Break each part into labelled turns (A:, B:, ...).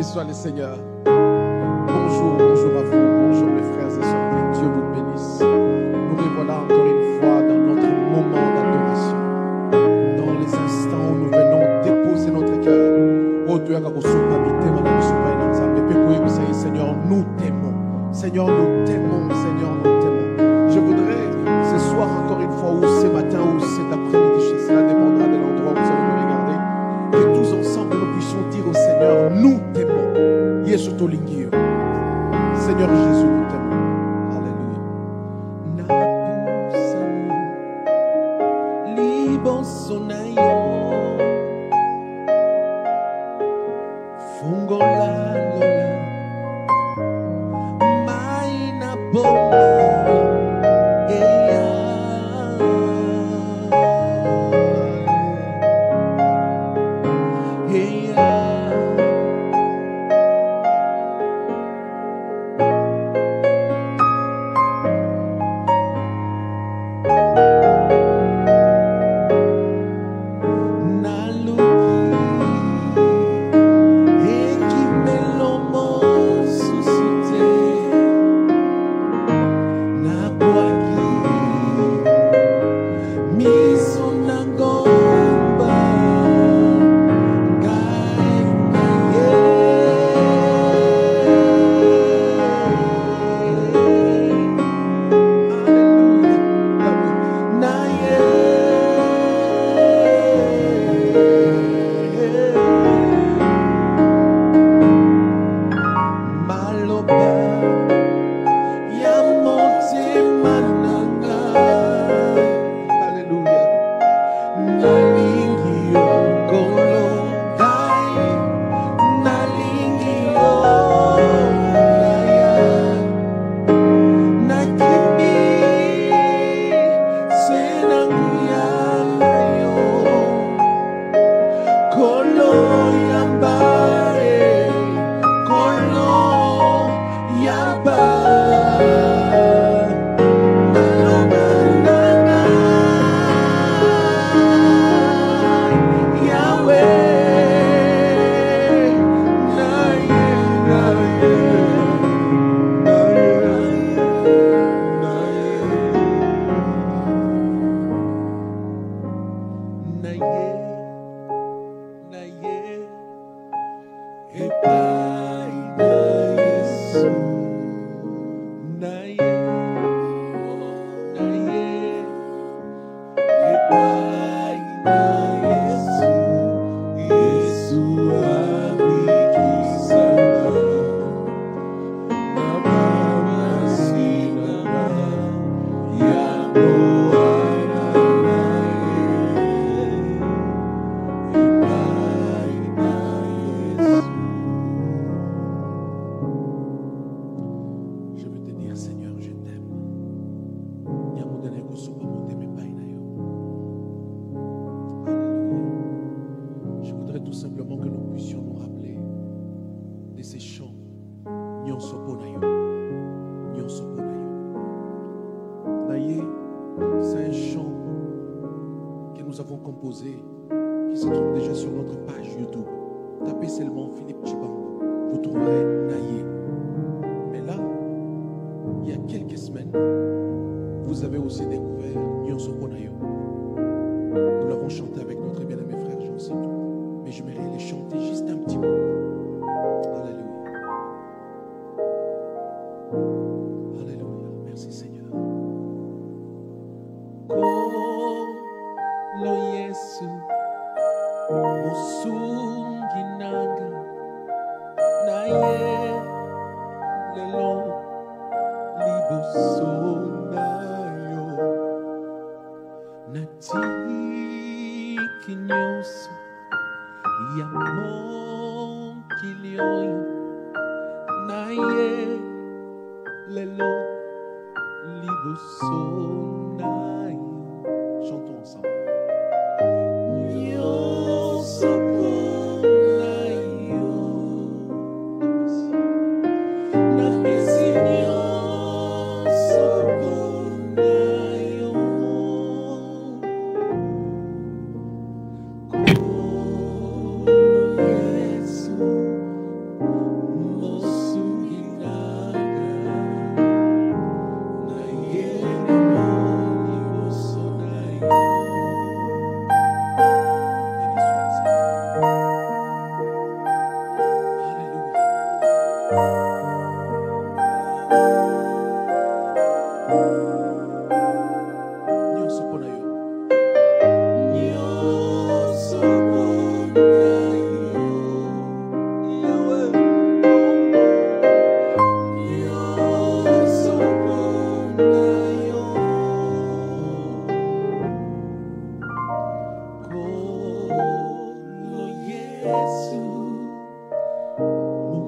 A: soit le Seigneur. Bonjour, bonjour à vous, bonjour mes frères et sœurs, que Dieu vous bénisse. Nous revoilà encore une fois dans notre moment d'adoration, dans les instants où nous venons déposer notre cœur. Seigneur, nous t'aimons. Seigneur, nous t'aimons. Seigneur, nous t'aimons. Je voudrais ce soir encore une fois, ou ce matin, ou cet après-midi, cela dépendra de l'endroit où vous allez nous regarder, que tous ensemble nous puissions dire au Seigneur, nous t'aimons. Yesu tolingio. Seigneur Jésus, nous t'aimons. Alléluia. Napusani libosonayo fungola lola maina bona. C'est un chant que nous avons composé, qui se trouve déjà sur notre page YouTube. Tapez seulement Philippe Chibango, vous trouverez Naïe. Mais là, il y a quelques semaines, vous avez aussi découvert Nyonso Ponayo. Nous l'avons chanté avec notre bien-aimé frère Jean Sidou. Mais je m'aimerais les chanter juste un petit peu. Alléluia. Alléluia. Merci Seigneur. Lo Yesu Musungi nanga naye lelo liboso nayo natiki nyonso ya mokili oyo naye lelo liboso nayo. Chantons ensemble. Nyonso mpo na yo. Nyonso mpo na yo. Yahweh. Nyonso mpo na yo. Kolo Yesu,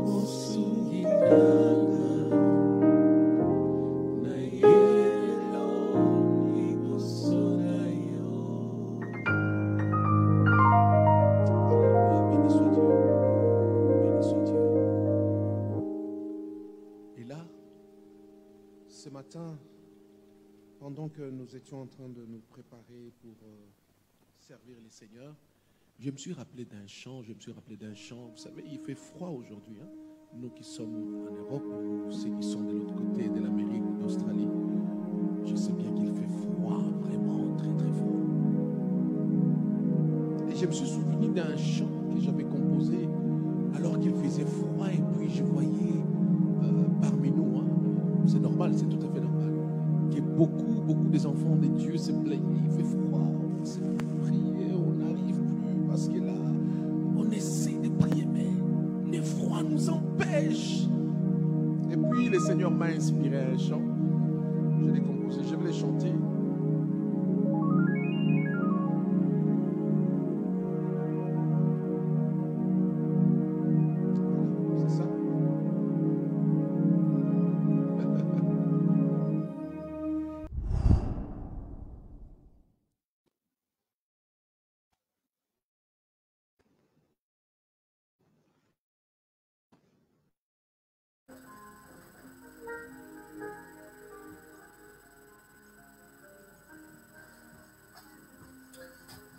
A: mosungi nanga, na yelo liboso na yo. Alléluia, béni soit Dieu. Béni soit Dieu. Et là, ce matin, pendant que nous étions en train de nous préparer pour servir les seigneurs, je me suis rappelé d'un chant, Vous savez, il fait froid aujourd'hui, hein? Nous qui sommes en Europe, ou ceux qui sont de l'autre côté de l'Amérique, d'Australie, je sais bien qu'il fait froid, vraiment très très froid. Et je me suis souvenu d'un chant que j'avais composé alors qu'il faisait froid, et puis je voyais parmi nous, hein, c'est normal, c'est tout à fait normal, que beaucoup des enfants de Dieu se plaignaient, il fait froid, on ne sait plus prier, on n'arrive plus, parce que là, on essaie de prier, mais le froid nous empêche. Et puis le Seigneur m'a inspiré un chant, je l'ai composé, je vais le chanter. Voilà, c'est ça.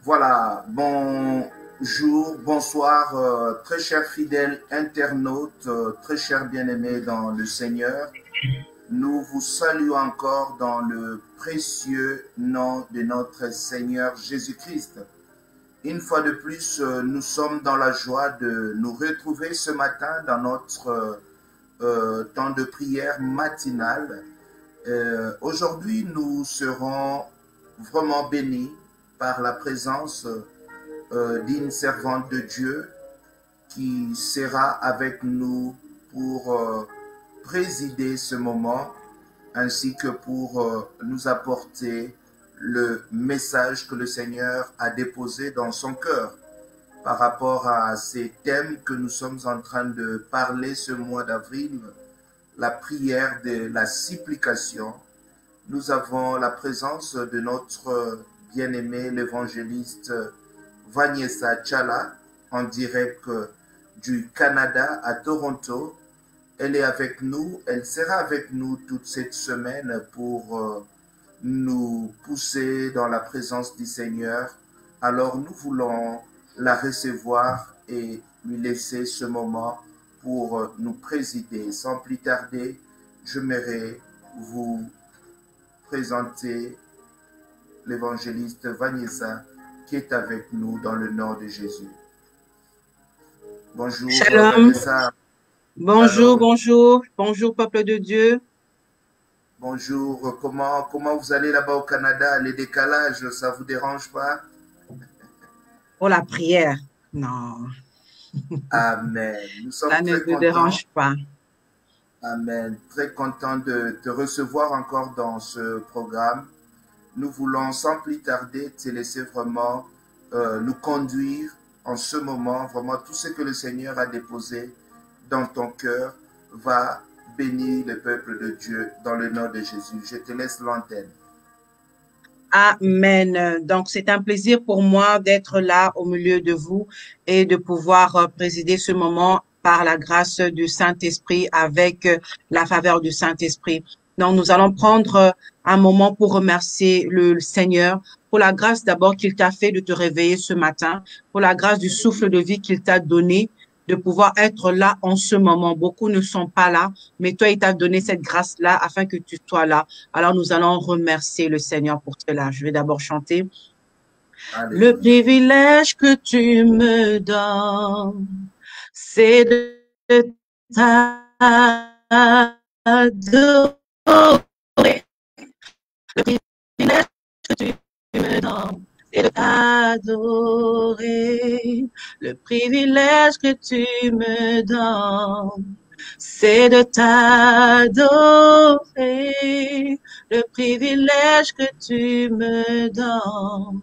B: Voilà, bonjour, bonsoir, très chers fidèles internautes, très chers bien-aimés dans le Seigneur. Nous vous saluons encore dans le précieux nom de notre Seigneur Jésus-Christ. Une fois de plus, nous sommes dans la joie de nous retrouver ce matin dans notre temps de prière matinale. Aujourd'hui, nous serons vraiment bénis par la présence d'une servante de Dieu qui sera avec nous pour présider ce moment, ainsi que pour nous apporter le message que le Seigneur a déposé dans son cœur par rapport à ces thèmes que nous sommes en train de parler ce mois d'avril, la prière de la supplication. Nous avons la présence de notre bien-aimé l'évangéliste Vanessa Chala en direct du Canada à Toronto. Elle est avec nous, elle sera avec nous toute cette semaine pour nous pousser dans la présence du Seigneur. Alors nous voulons la recevoir et lui laisser ce moment pour nous présider. Sans plus tarder, j'aimerais vous présenter l'évangéliste Vanessa qui est avec nous dans le nom de Jésus. Bonjour Vanessa.
C: Bonjour, bonjour, bonjour peuple de Dieu.
B: Bonjour, comment vous allez là-bas au Canada? Les décalages, ça vous dérange pas?
C: Oh, la prière, non.
B: Amen. Nous sommes
C: ça ne
B: très
C: vous dérange pas.
B: Amen. Très content de te recevoir encore dans ce programme. Nous voulons sans plus tarder te laisser vraiment nous conduire en ce moment. Vraiment, tout ce que le Seigneur a déposé dans ton cœur va bénir le peuple de Dieu dans le nom de Jésus. Je te laisse l'antenne.
C: Amen. Donc, c'est un plaisir pour moi d'être là au milieu de vous et de pouvoir présider ce moment par la grâce du Saint-Esprit avec la faveur du Saint-Esprit. Donc, nous allons prendre un moment pour remercier le Seigneur pour la grâce d'abord qu'il t'a fait de te réveiller ce matin, pour la grâce du souffle de vie qu'il t'a donné, de pouvoir être là en ce moment. Beaucoup ne sont pas là, mais toi, il t'a donné cette grâce-là afin que tu sois là. Alors, nous allons remercier le Seigneur pour cela. Je vais d'abord chanter.
B: Alléluia.
C: Le privilège que tu me donnes, c'est de t'adorer Le privilège que tu me donnes, c'est de t'adorer. Le privilège que tu me donnes, c'est de t'adorer. Le privilège que tu me donnes,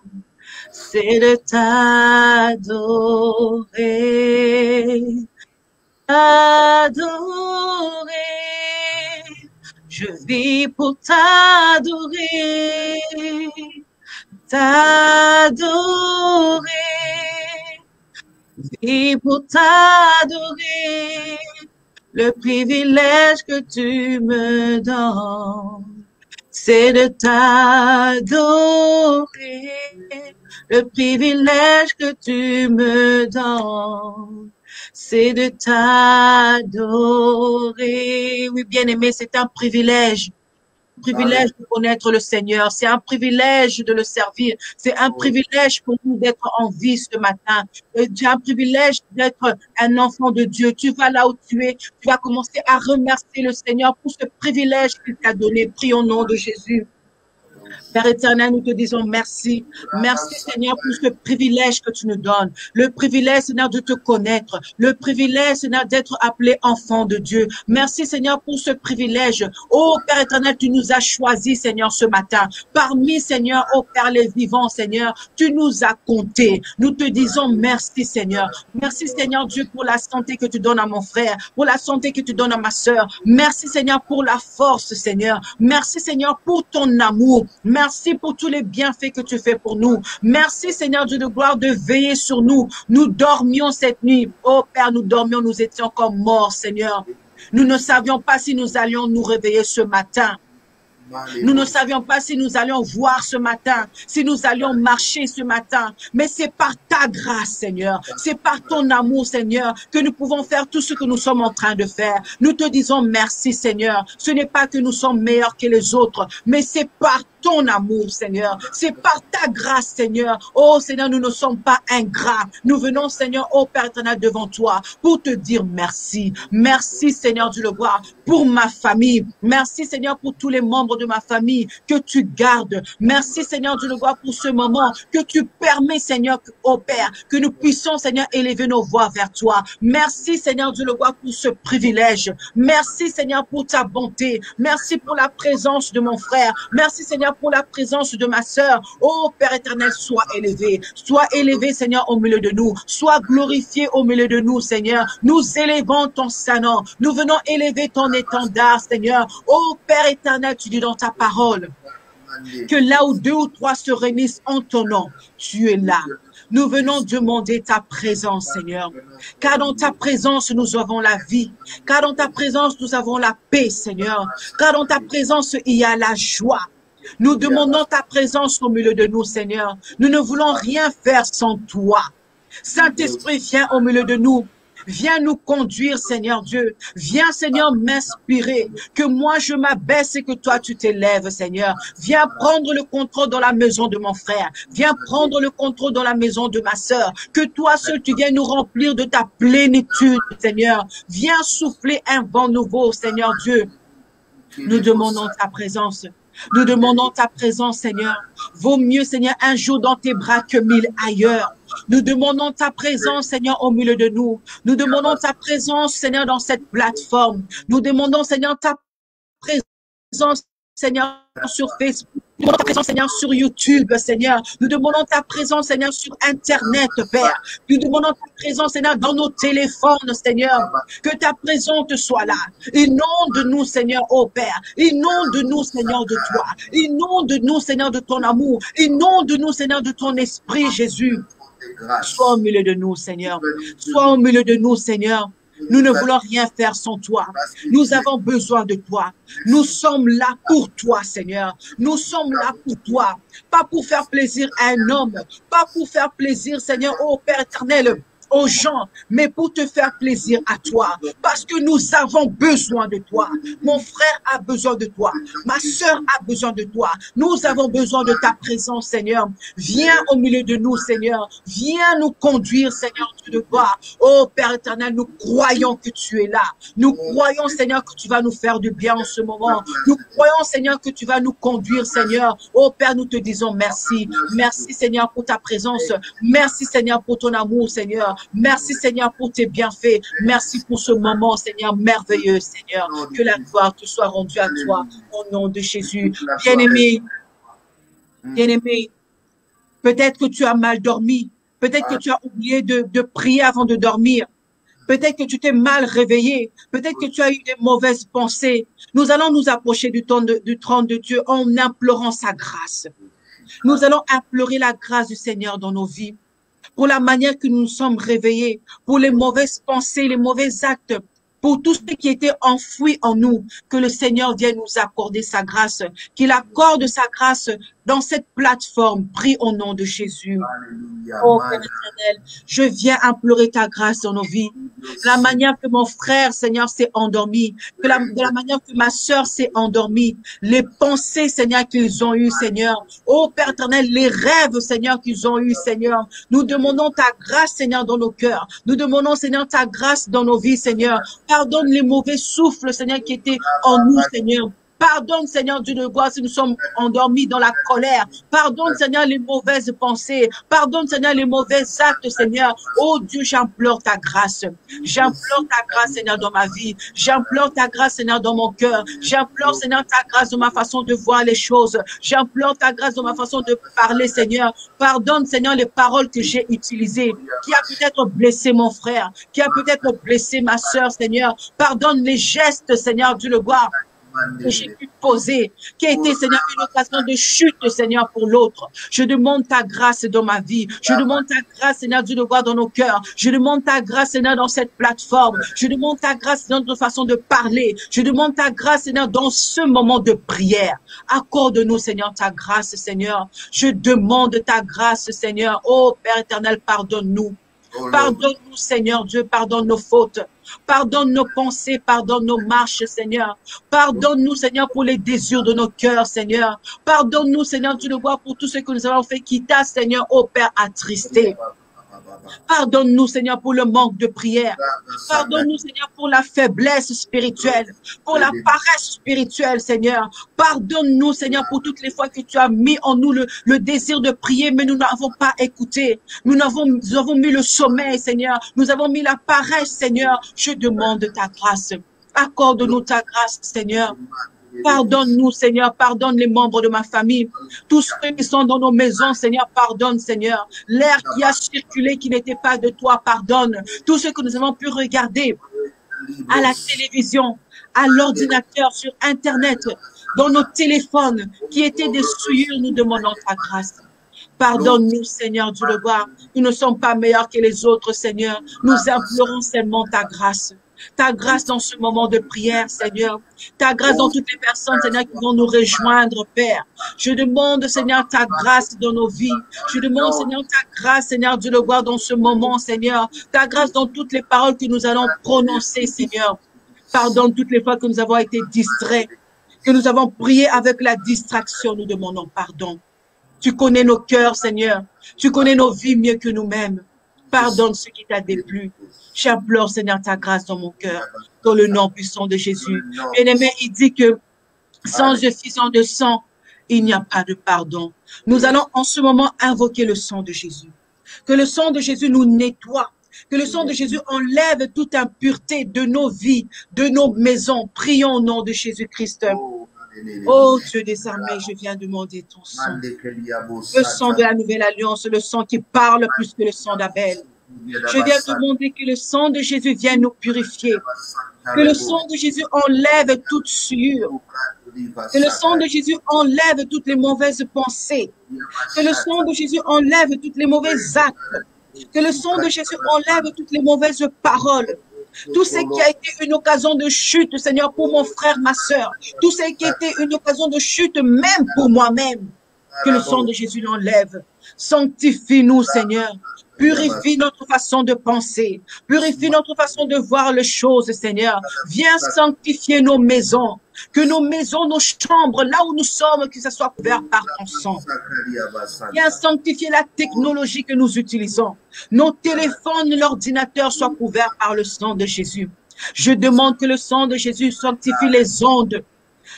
C: c'est de t'adorer. T'adorer. Je vis pour t'adorer. T'adorer. Vis pour t'adorer. Le privilège que tu me donnes, c'est de t'adorer. Le privilège que tu me donnes, c'est de t'adorer. Oui, bien-aimé, c'est un privilège. Privilège de connaître le Seigneur, c'est un privilège de le servir, c'est un privilège pour nous d'être en vie ce matin, c'est un privilège d'être un enfant de Dieu. Tu vas là où tu es, tu vas commencer à remercier le Seigneur pour ce privilège qu'il t'a donné. Prie au nom de Jésus. Père éternel, nous te disons merci. Merci, Seigneur, pour ce privilège que tu nous donnes. Le privilège, Seigneur, de te connaître. Le privilège, Seigneur, d'être appelé enfant de Dieu. Merci, Seigneur, pour ce privilège. Oh, Père éternel, tu nous as choisis, Seigneur, ce matin. Parmi, Seigneur, oh Père, les vivants, Seigneur, tu nous as comptés. Nous te disons merci, Seigneur. Merci, Seigneur Dieu, pour la santé que tu donnes à mon frère, pour la santé que tu donnes à ma sœur. Merci, Seigneur, pour la force, Seigneur. Merci, Seigneur, pour ton amour. Merci pour tous les bienfaits que tu fais pour nous. Merci, Seigneur Dieu de gloire, de veiller sur nous. Nous dormions cette nuit. Oh Père, nous dormions, nous étions comme morts, Seigneur. Nous ne savions pas si nous allions nous réveiller ce matin. Nous ne savions pas si nous allions voir ce matin, si nous allions marcher ce matin. Mais c'est par ta grâce, Seigneur. C'est par ton amour, Seigneur, que nous pouvons faire tout ce que nous sommes en train de faire. Nous te disons merci, Seigneur. Ce n'est pas que nous sommes meilleurs que les autres, mais c'est par ton amour, Seigneur. C'est par ta grâce, Seigneur. Oh, Seigneur, nous ne sommes pas ingrats. Nous venons, Seigneur, oh Père éternel, devant toi pour te dire merci. Merci, Seigneur, Dieu le voir, pour ma famille. Merci, Seigneur, pour tous les membres de ma famille que tu gardes. Merci, Seigneur, Dieu le voir, pour ce moment que tu permets, Seigneur, oh Père, que nous puissions, Seigneur, élever nos voix vers toi. Merci, Seigneur, Dieu le voir, pour ce privilège. Merci, Seigneur, pour ta bonté. Merci pour la présence de mon frère. Merci, Seigneur, pour la présence de ma sœur. Oh Père éternel, sois élevé, Seigneur, au milieu de nous. Sois glorifié au milieu de nous, Seigneur. Nous élevons ton saint nom. Nous venons élever ton étendard, Seigneur. Oh Père éternel, tu dis dans ta parole que là où 2 ou 3 se réunissent en ton nom, tu es là. Nous venons demander ta présence, Seigneur. Car dans ta présence, nous avons la vie. Car dans ta présence, nous avons la paix, Seigneur. Car dans ta présence, il y a la joie. Nous demandons ta présence au milieu de nous, Seigneur. Nous ne voulons rien faire sans toi. Saint-Esprit, viens au milieu de nous. Viens nous conduire, Seigneur Dieu. Viens, Seigneur, m'inspirer. Que moi, je m'abaisse et que toi, tu t'élèves, Seigneur. Viens prendre le contrôle dans la maison de mon frère. Viens prendre le contrôle dans la maison de ma sœur. Que toi seul, tu viennes nous remplir de ta plénitude, Seigneur. Viens souffler un vent nouveau, Seigneur Dieu. Nous demandons ta présence. Nous demandons ta présence, Seigneur. Vaut mieux, Seigneur, un jour dans tes bras que 1000 ailleurs. Nous demandons ta présence, Seigneur, au milieu de nous. Nous demandons ta présence, Seigneur, dans cette plateforme. Nous demandons, Seigneur, ta présence, Seigneur, sur Facebook. Nous demandons ta présence, Seigneur, sur YouTube, Seigneur. Nous demandons ta présence, Seigneur, sur Internet, Père. Nous demandons ta présence, Seigneur, dans nos téléphones, Seigneur. Que ta présence soit là. Inonde-nous, Seigneur, ô Père. Inonde-nous, Seigneur, de toi. Inonde-nous, Seigneur, de ton amour. Inonde-nous, Seigneur, de ton esprit, Jésus. Sois au milieu de nous, Seigneur. Sois au milieu de nous, Seigneur. Nous ne voulons rien faire sans toi. Nous avons besoin de toi. Nous sommes là pour toi, Seigneur. Nous sommes là pour toi. Pas pour faire plaisir à un homme. Pas pour faire plaisir, Seigneur, ô Père éternel, aux gens, mais pour te faire plaisir à toi. Parce que nous avons besoin de toi. Mon frère a besoin de toi. Ma sœur a besoin de toi. Nous avons besoin de ta présence, Seigneur. Viens au milieu de nous, Seigneur. Viens nous conduire, Seigneur, Dieu de gloire. Oh Père éternel, nous croyons que tu es là. Nous croyons, Seigneur, que tu vas nous faire du bien en ce moment. Nous croyons, Seigneur, que tu vas nous conduire, Seigneur. Oh Père, nous te disons merci. Merci, Seigneur, pour ta présence. Merci, Seigneur, pour ton amour, Seigneur. Merci, Seigneur, pour tes bienfaits. Merci pour ce moment, Seigneur, merveilleux, Seigneur. Que la gloire te soit rendue à toi, au nom de Jésus. Bien-aimé, bien-aimé, peut-être que tu as mal dormi. Peut-être que tu as oublié de prier avant de dormir. Peut-être que tu t'es mal réveillé. Peut-être que tu as eu des mauvaises pensées. Nous allons nous approcher du trône de Dieu en implorant sa grâce. Nous allons implorer la grâce du Seigneur dans nos vies. Pour la manière que nous nous sommes réveillés, pour les mauvaises pensées, les mauvais actes, pour tout ce qui était enfoui en nous, que le Seigneur vienne nous accorder sa grâce, qu'il accorde sa grâce dans cette plateforme. Prie au nom de Jésus. Oh Père éternel, je viens implorer ta grâce dans nos vies. De la manière que mon frère, Seigneur, s'est endormi, de la manière que ma sœur s'est endormie, les pensées, Seigneur, qu'ils ont eues, Seigneur. Oh Père éternel, les rêves, Seigneur, qu'ils ont eus, Seigneur. Nous demandons ta grâce, Seigneur, dans nos cœurs. Nous demandons, Seigneur, ta grâce dans nos vies, Seigneur. Pardonne les mauvais souffles, Seigneur, qui étaient en nous, Seigneur. Pardonne, Seigneur Dieu de gloire, si nous sommes endormis dans la colère. Pardonne, Seigneur, les mauvaises pensées. Pardonne, Seigneur, les mauvais actes, Seigneur. Oh Dieu, j'implore ta grâce. J'implore ta grâce, Seigneur, dans ma vie. J'implore ta grâce, Seigneur, dans mon cœur. J'implore, Seigneur, ta grâce dans ma façon de voir les choses. J'implore ta grâce dans ma façon de parler, Seigneur. Pardonne, Seigneur, les paroles que j'ai utilisées, qui a peut-être blessé mon frère, qui a peut-être blessé ma sœur, Seigneur. Pardonne les gestes, Seigneur, Dieu de gloire, que j'ai pu poser, qui a été, Seigneur, une occasion de chute, Seigneur, pour l'autre. Je demande ta grâce dans ma vie. Je demande ta grâce, Seigneur, Dieu de gloire, dans nos cœurs. Je demande ta grâce, Seigneur, dans cette plateforme. Je demande ta grâce dans notre façon de parler. Je demande ta grâce, Seigneur, dans ce moment de prière. Accorde-nous, Seigneur, ta grâce, Seigneur. Je demande ta grâce, Seigneur. Oh, Père éternel, pardonne-nous. Pardonne-nous, Seigneur Dieu, pardonne nos fautes. Pardonne nos pensées, pardonne nos marches, Seigneur. Pardonne-nous, Seigneur, pour les désirs de nos cœurs, Seigneur. Pardonne-nous, Seigneur, tu le vois, pour tout ce que nous avons fait qui t'a, Seigneur, ô Père, attristé. Pardonne-nous, Seigneur, pour le manque de prière. Pardonne-nous, Seigneur, pour la faiblesse spirituelle, pour la paresse spirituelle, Seigneur. Pardonne-nous, Seigneur, pour toutes les fois que tu as mis en nous le désir de prier, mais nous n'avons pas écouté. Nous avons mis le sommeil, Seigneur. Nous avons mis la paresse, Seigneur. Je demande ta grâce. Accorde-nous ta grâce, Seigneur. Pardonne-nous, Seigneur, pardonne les membres de ma famille, tous ceux qui sont dans nos maisons, Seigneur, pardonne, Seigneur. L'air qui a circulé, qui n'était pas de toi, pardonne. Tous ceux que nous avons pu regarder à la télévision, à l'ordinateur, sur Internet, dans nos téléphones, qui étaient des souillures, nous demandons ta grâce. Pardonne-nous, Seigneur, Dieu le voir. Nous ne sommes pas meilleurs que les autres, Seigneur. Nous implorons seulement ta grâce. Ta grâce dans ce moment de prière, Seigneur. Ta grâce dans toutes les personnes, Seigneur, qui vont nous rejoindre, Père. Je demande, Seigneur, ta grâce dans nos vies. Je demande, Seigneur, ta grâce, Seigneur, Dieu le voir dans ce moment, Seigneur. Ta grâce dans toutes les paroles que nous allons prononcer, Seigneur. Pardonne toutes les fois que nous avons été distraits, que nous avons prié avec la distraction. Nous demandons pardon. Tu connais nos cœurs, Seigneur. Tu connais nos vies mieux que nous-mêmes. Pardonne ce qui t'a déplu. J'implore, Seigneur, ta grâce dans mon cœur, dans le nom puissant de Jésus. Bien-aimé, il dit que sans effusion de sang, il n'y a pas de pardon. Nous allons en ce moment invoquer le sang de Jésus. Que le sang de Jésus nous nettoie. Que le sang de Jésus enlève toute impureté de nos vies, de nos maisons. Prions au nom de Jésus-Christ. Oh Dieu des armées, je viens demander ton sang. Le sang de la nouvelle alliance, le sang qui parle plus que le sang d'Abel. Je viens demander que le sang de Jésus vienne nous purifier. Que le sang de Jésus enlève toute souillure. Que le sang de Jésus enlève toutes les mauvaises pensées. Que le sang de Jésus enlève toutes les mauvais actes. Que le sang de Jésus enlève toutes les mauvaises paroles. Tout ce qui a été une occasion de chute, Seigneur, pour mon frère, ma sœur. Tout ce qui a été une occasion de chute, même pour moi-même. Que le sang de Jésus l'enlève. Sanctifie-nous, Seigneur. Purifie notre façon de penser. Purifie notre façon de voir les choses, Seigneur. Viens sanctifier nos maisons. Que nos maisons, nos chambres, là où nous sommes, que ça soit couvert par ton sang. Viens sanctifier la technologie que nous utilisons. Nos téléphones, l'ordinateur soient couverts par le sang de Jésus. Je demande que le sang de Jésus sanctifie les ondes.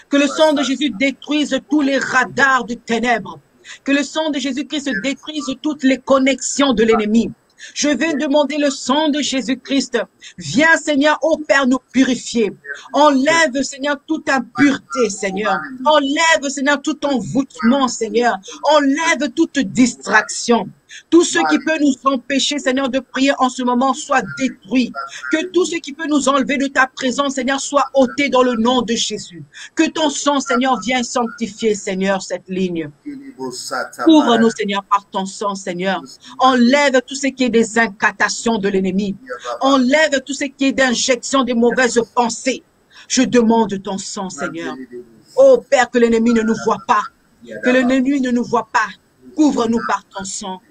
C: Que le sang de Jésus détruise tous les radars de ténèbres. Que le sang de Jésus-Christ détruise toutes les connexions de l'ennemi. Je vais demander le sang de Jésus-Christ. Viens, Seigneur, ô Père, nous purifier. Enlève, Seigneur, toute impureté, Seigneur. Enlève, Seigneur, tout envoûtement, Seigneur. Enlève toute distraction. Tout ce qui peut nous empêcher, Seigneur, de prier en ce moment soit détruit. Que tout ce qui peut nous enlever de ta présence, Seigneur, soit ôté dans le nom de Jésus. Que ton sang, Seigneur, vienne sanctifier, Seigneur, cette ligne. Couvre-nous, Seigneur, par ton sang, Seigneur. Enlève tout ce qui est des incantations de l'ennemi. Enlève tout ce qui est d'injection des mauvaises pensées. Je demande ton sang, Seigneur. Oh Père, que l'ennemi ne nous voit pas. Que l'ennemi ne nous voit pas. Couvre-nous par ton sang.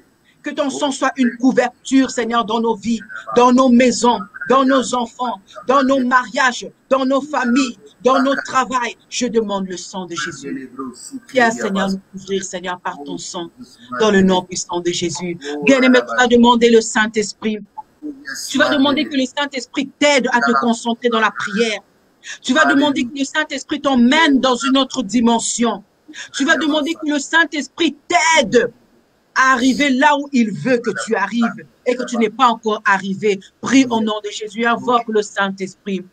C: Que ton sang soit une couverture, Seigneur, dans nos vies, dans nos maisons, dans nos enfants, dans nos mariages, dans nos familles, dans nos travails. Je demande le sang de Jésus. Viens, Seigneur, nous couvrir, Seigneur, par ton sang, dans le nom puissant de Jésus. Bien-aimé, tu vas demander le Saint-Esprit. Tu vas demander que le Saint-Esprit t'aide à te concentrer dans la prière. Tu vas demander que le Saint-Esprit t'emmène dans une autre dimension. Tu vas demander que le Saint-Esprit t'aide à arriver là où il veut que tu arrives et que tu n'es pas encore arrivé. Prie au nom de Jésus, invoque le Saint-Esprit.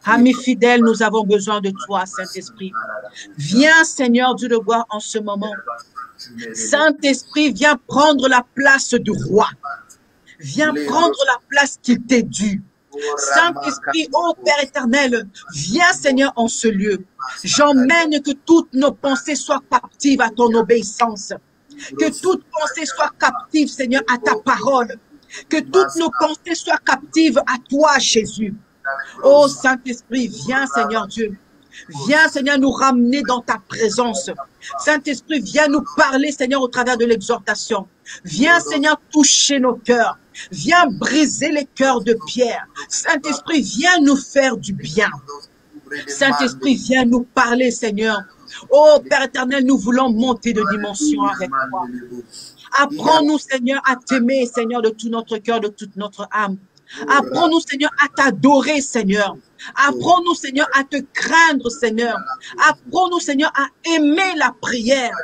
C: Amis fidèles, nous avons besoin de toi, Saint-Esprit. Viens, Seigneur Dieu de gloire, en ce moment. Saint-Esprit, viens prendre la place du roi. Viens prendre la place qui t'est due. Saint-Esprit, ô Père éternel, viens, Seigneur, en ce lieu. J'emmène que toutes nos pensées soient captives à ton obéissance. Que toute pensée soit captive, Seigneur, à ta parole. Que toutes nos pensées soient captives à toi, Jésus. Oh Saint-Esprit, viens, Seigneur Dieu. Viens, Seigneur, nous ramener dans ta présence. Saint-Esprit, viens nous parler, Seigneur, au travers de l'exhortation. Viens, Seigneur, toucher nos cœurs. Viens briser les cœurs de pierre. Saint-Esprit, viens nous faire du bien. Saint-Esprit, viens nous parler, Seigneur. Oh Père éternel, nous voulons monter de dimension avec toi. Apprends-nous, Seigneur, à t'aimer, Seigneur, de tout notre cœur, de toute notre âme. Apprends-nous, Seigneur, à t'adorer, Seigneur. Apprends-nous, Seigneur, à te craindre, Seigneur. Apprends-nous, Seigneur, à aimer la prière.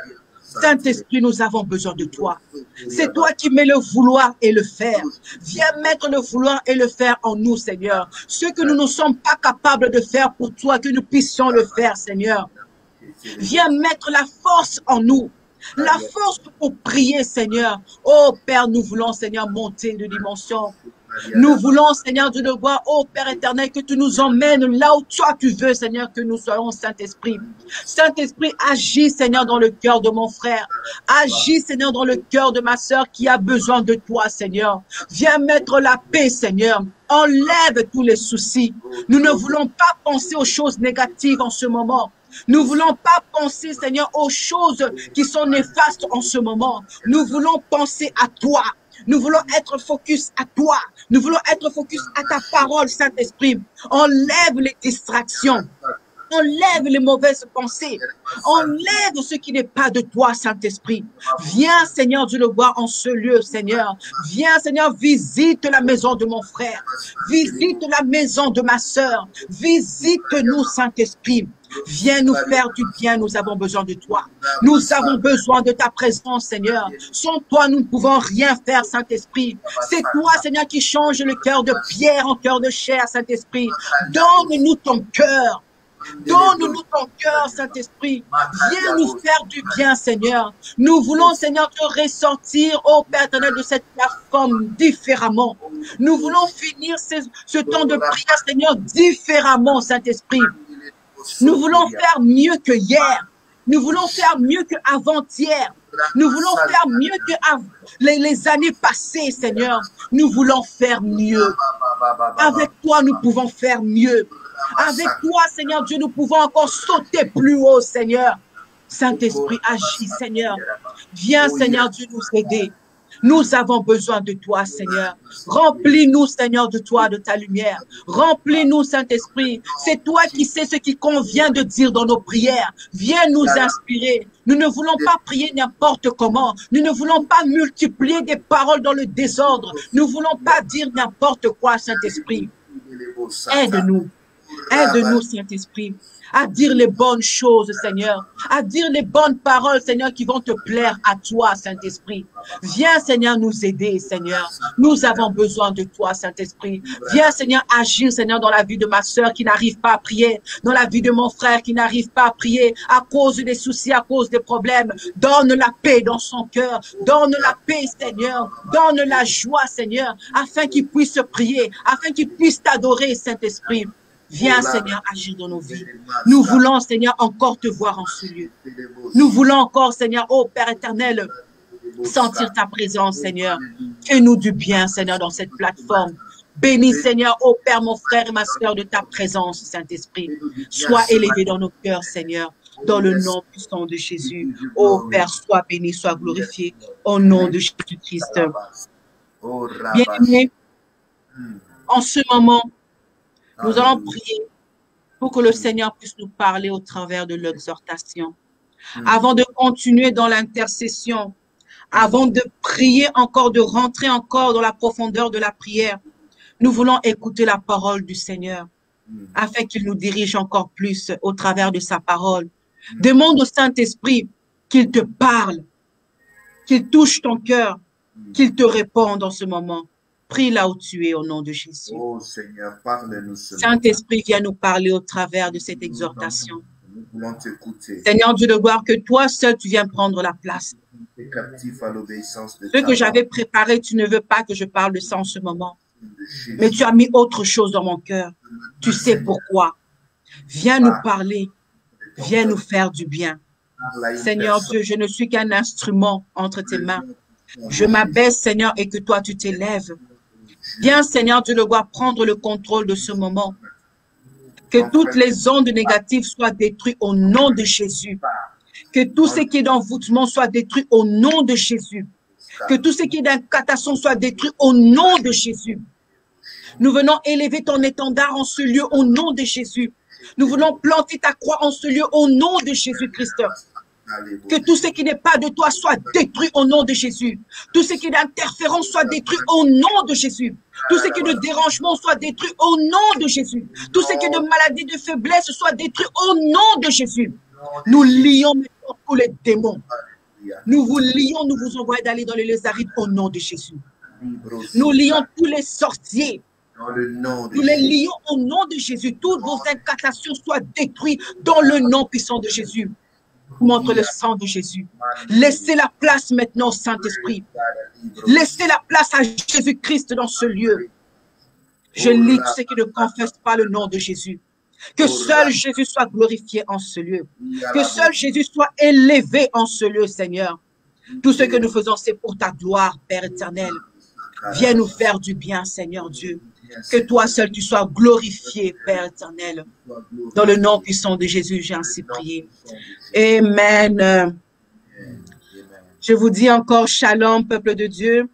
C: Saint-Esprit, nous avons besoin de toi. C'est toi qui mets le vouloir et le faire. Viens mettre le vouloir et le faire en nous, Seigneur. Ce que nous ne sommes pas capables de faire pour toi, que nous puissions le faire, Seigneur. Viens mettre la force en nous. La force pour prier, Seigneur. Oh Père, nous voulons, Seigneur, monter de dimension. Nous voulons, Seigneur, Dieu de gloire, oh Père éternel, que tu nous emmènes là où toi tu veux, Seigneur, que nous soyons, Saint-Esprit. Saint-Esprit, agis, Seigneur, dans le cœur de mon frère. Agis, Seigneur, dans le cœur de ma sœur qui a besoin de toi, Seigneur. Viens mettre la paix, Seigneur. Enlève tous les soucis. Nous ne voulons pas penser aux choses négatives en ce moment. Nous ne voulons pas penser, Seigneur, aux choses qui sont néfastes en ce moment. Nous voulons penser à toi. Nous voulons être focus à toi. Nous voulons être focus à ta parole, Saint-Esprit. Enlève les distractions. Enlève les mauvaises pensées. Enlève ce qui n'est pas de toi, Saint-Esprit. Viens, Seigneur, Dieu le voir en ce lieu, Seigneur. Viens, Seigneur, visite la maison de mon frère. Visite la maison de ma sœur. Visite-nous, Saint-Esprit. Viens nous faire du bien, nous avons besoin de toi. Nous avons besoin de ta présence, Seigneur. Sans toi, nous ne pouvons rien faire, Saint-Esprit. C'est toi, Seigneur, qui change le cœur de pierre en cœur de chair, Saint-Esprit. Donne-nous ton cœur. Donne-nous ton cœur, Saint-Esprit. Viens nous faire du bien, Seigneur. Nous voulons, Seigneur, te ressortir, ô Père éternel, de cette plateforme différemment. Nous voulons finir ce temps de prière, Seigneur, différemment, Saint-Esprit. Nous voulons faire mieux que hier. Nous voulons faire mieux qu'avant-hier. Nous voulons faire mieux que les années passées, Seigneur. Nous voulons faire mieux. Avec toi, nous pouvons faire mieux. Avec toi, Seigneur Dieu, nous pouvons encore sauter plus haut, Seigneur. Saint-Esprit, agis, Seigneur. Viens, Seigneur Dieu, nous aider. Nous avons besoin de toi, Seigneur. Remplis-nous, Seigneur, de toi, de ta lumière. Remplis-nous, Saint-Esprit. C'est toi qui sais ce qu'il convient de dire dans nos prières. Viens nous inspirer. Nous ne voulons pas prier n'importe comment. Nous ne voulons pas multiplier des paroles dans le désordre. Nous ne voulons pas dire n'importe quoi, Saint-Esprit. Aide-nous. Aide-nous, Saint-Esprit, à dire les bonnes choses, Seigneur, à dire les bonnes paroles, Seigneur, qui vont te plaire à toi, Saint-Esprit. Viens, Seigneur, nous aider, Seigneur. Nous avons besoin de toi, Saint-Esprit. Viens, Seigneur, agir, Seigneur, dans la vie de ma sœur qui n'arrive pas à prier, dans la vie de mon frère qui n'arrive pas à prier à cause des soucis, à cause des problèmes. Donne la paix dans son cœur. Donne la paix, Seigneur. Donne la joie, Seigneur, afin qu'il puisse prier, afin qu'il puisse t'adorer, Saint-Esprit. Viens, Seigneur, agir dans nos vies. Nous voulons, Seigneur, encore te voir en ce lieu. Nous voulons encore, Seigneur, ô Père éternel, sentir ta présence, Seigneur. Fais-nous du bien, Seigneur, dans cette plateforme. Bénis, Seigneur, ô Père, mon frère et ma soeur, de ta présence, Saint-Esprit. Sois élevé dans nos cœurs, Seigneur, dans le nom puissant de Jésus. Ô Père, sois béni, sois glorifié, au nom de Jésus-Christ. Bien-aimés, en ce moment, nous allons prier pour que le Seigneur puisse nous parler au travers de l'exhortation. Avant de continuer dans l'intercession, avant de prier encore, de rentrer encore dans la profondeur de la prière, nous voulons écouter la parole du Seigneur afin qu'il nous dirige encore plus au travers de sa parole. Demande au Saint-Esprit qu'il te parle, qu'il touche ton cœur, qu'il te réponde en ce moment. Prie là où tu es au nom de Jésus.
B: Oh Seigneur, parle-nous.
C: Saint-Esprit, viens nous parler au travers de cette exhortation.
B: Nous voulons t'écouter.
C: Seigneur Dieu de gloire, que toi seul tu viens prendre la place.
B: T'es captif à l'obéissance de
C: Ce que j'avais préparé, tu ne veux pas que je parle de ça en ce moment. Mais tu as mis autre chose dans mon cœur. Tu sais pourquoi. Viens nous parler. Viens nous faire du bien. Seigneur Dieu, je ne suis qu'un instrument entre tes mains. Je m'abaisse, Seigneur, et que toi tu t'élèves. Viens, Seigneur Dieu de gloire, prendre le contrôle de ce moment. Que toutes les ondes négatives soient détruites au nom de Jésus. Que tout ce qui est d'envoûtement soit détruit au nom de Jésus. Que tout ce qui est d'incantation soit détruit au nom de Jésus. Nous venons élever ton étendard en ce lieu au nom de Jésus. Nous voulons planter ta croix en ce lieu au nom de Jésus-Christ. Que tout ce qui n'est pas de toi soit détruit au nom de Jésus. Tout ce qui est d'interférence soit détruit au nom de Jésus. Tout ce qui est de dérangement soit détruit au nom de Jésus. Tout ce qui est de maladie, de faiblesse soit détruit au nom de Jésus. Nous lions maintenant tous les démons. Nous vous lions, nous vous envoyons d'aller dans les lieux arides au nom de Jésus. Nous lions tous les sorciers. Nous les lions au nom de Jésus. Toutes vos incantations soient détruites dans le nom puissant de Jésus. Montre le sang de Jésus. Laissez la place maintenant au Saint-Esprit. Laissez la place à Jésus-Christ dans ce lieu. Je lis tous ceux qui ne confessent pas le nom de Jésus. Que seul Jésus soit glorifié en ce lieu. Que seul Jésus soit élevé en ce lieu, Seigneur. Tout ce que nous faisons, c'est pour ta gloire, Père éternel. Viens nous faire du bien, Seigneur Dieu. Que toi seul tu sois glorifié, Père éternel. Dans le nom puissant de Jésus, j'ai ainsi prié. Amen. Je vous dis encore shalom, peuple de Dieu.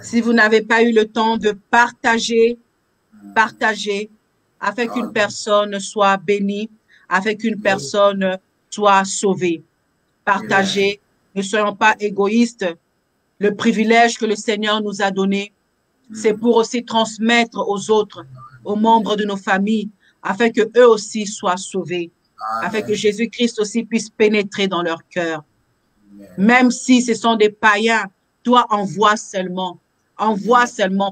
C: Si vous n'avez pas eu le temps de partager, partagez, afin qu'une personne soit bénie, afin qu'une personne soit sauvée. Partagez, ne soyons pas égoïstes. Le privilège que le Seigneur nous a donné, c'est pour aussi transmettre aux autres, aux membres de nos familles, afin que eux aussi soient sauvés, afin que Jésus-Christ aussi puisse pénétrer dans leur cœur. Même si ce sont des païens, toi envoie seulement,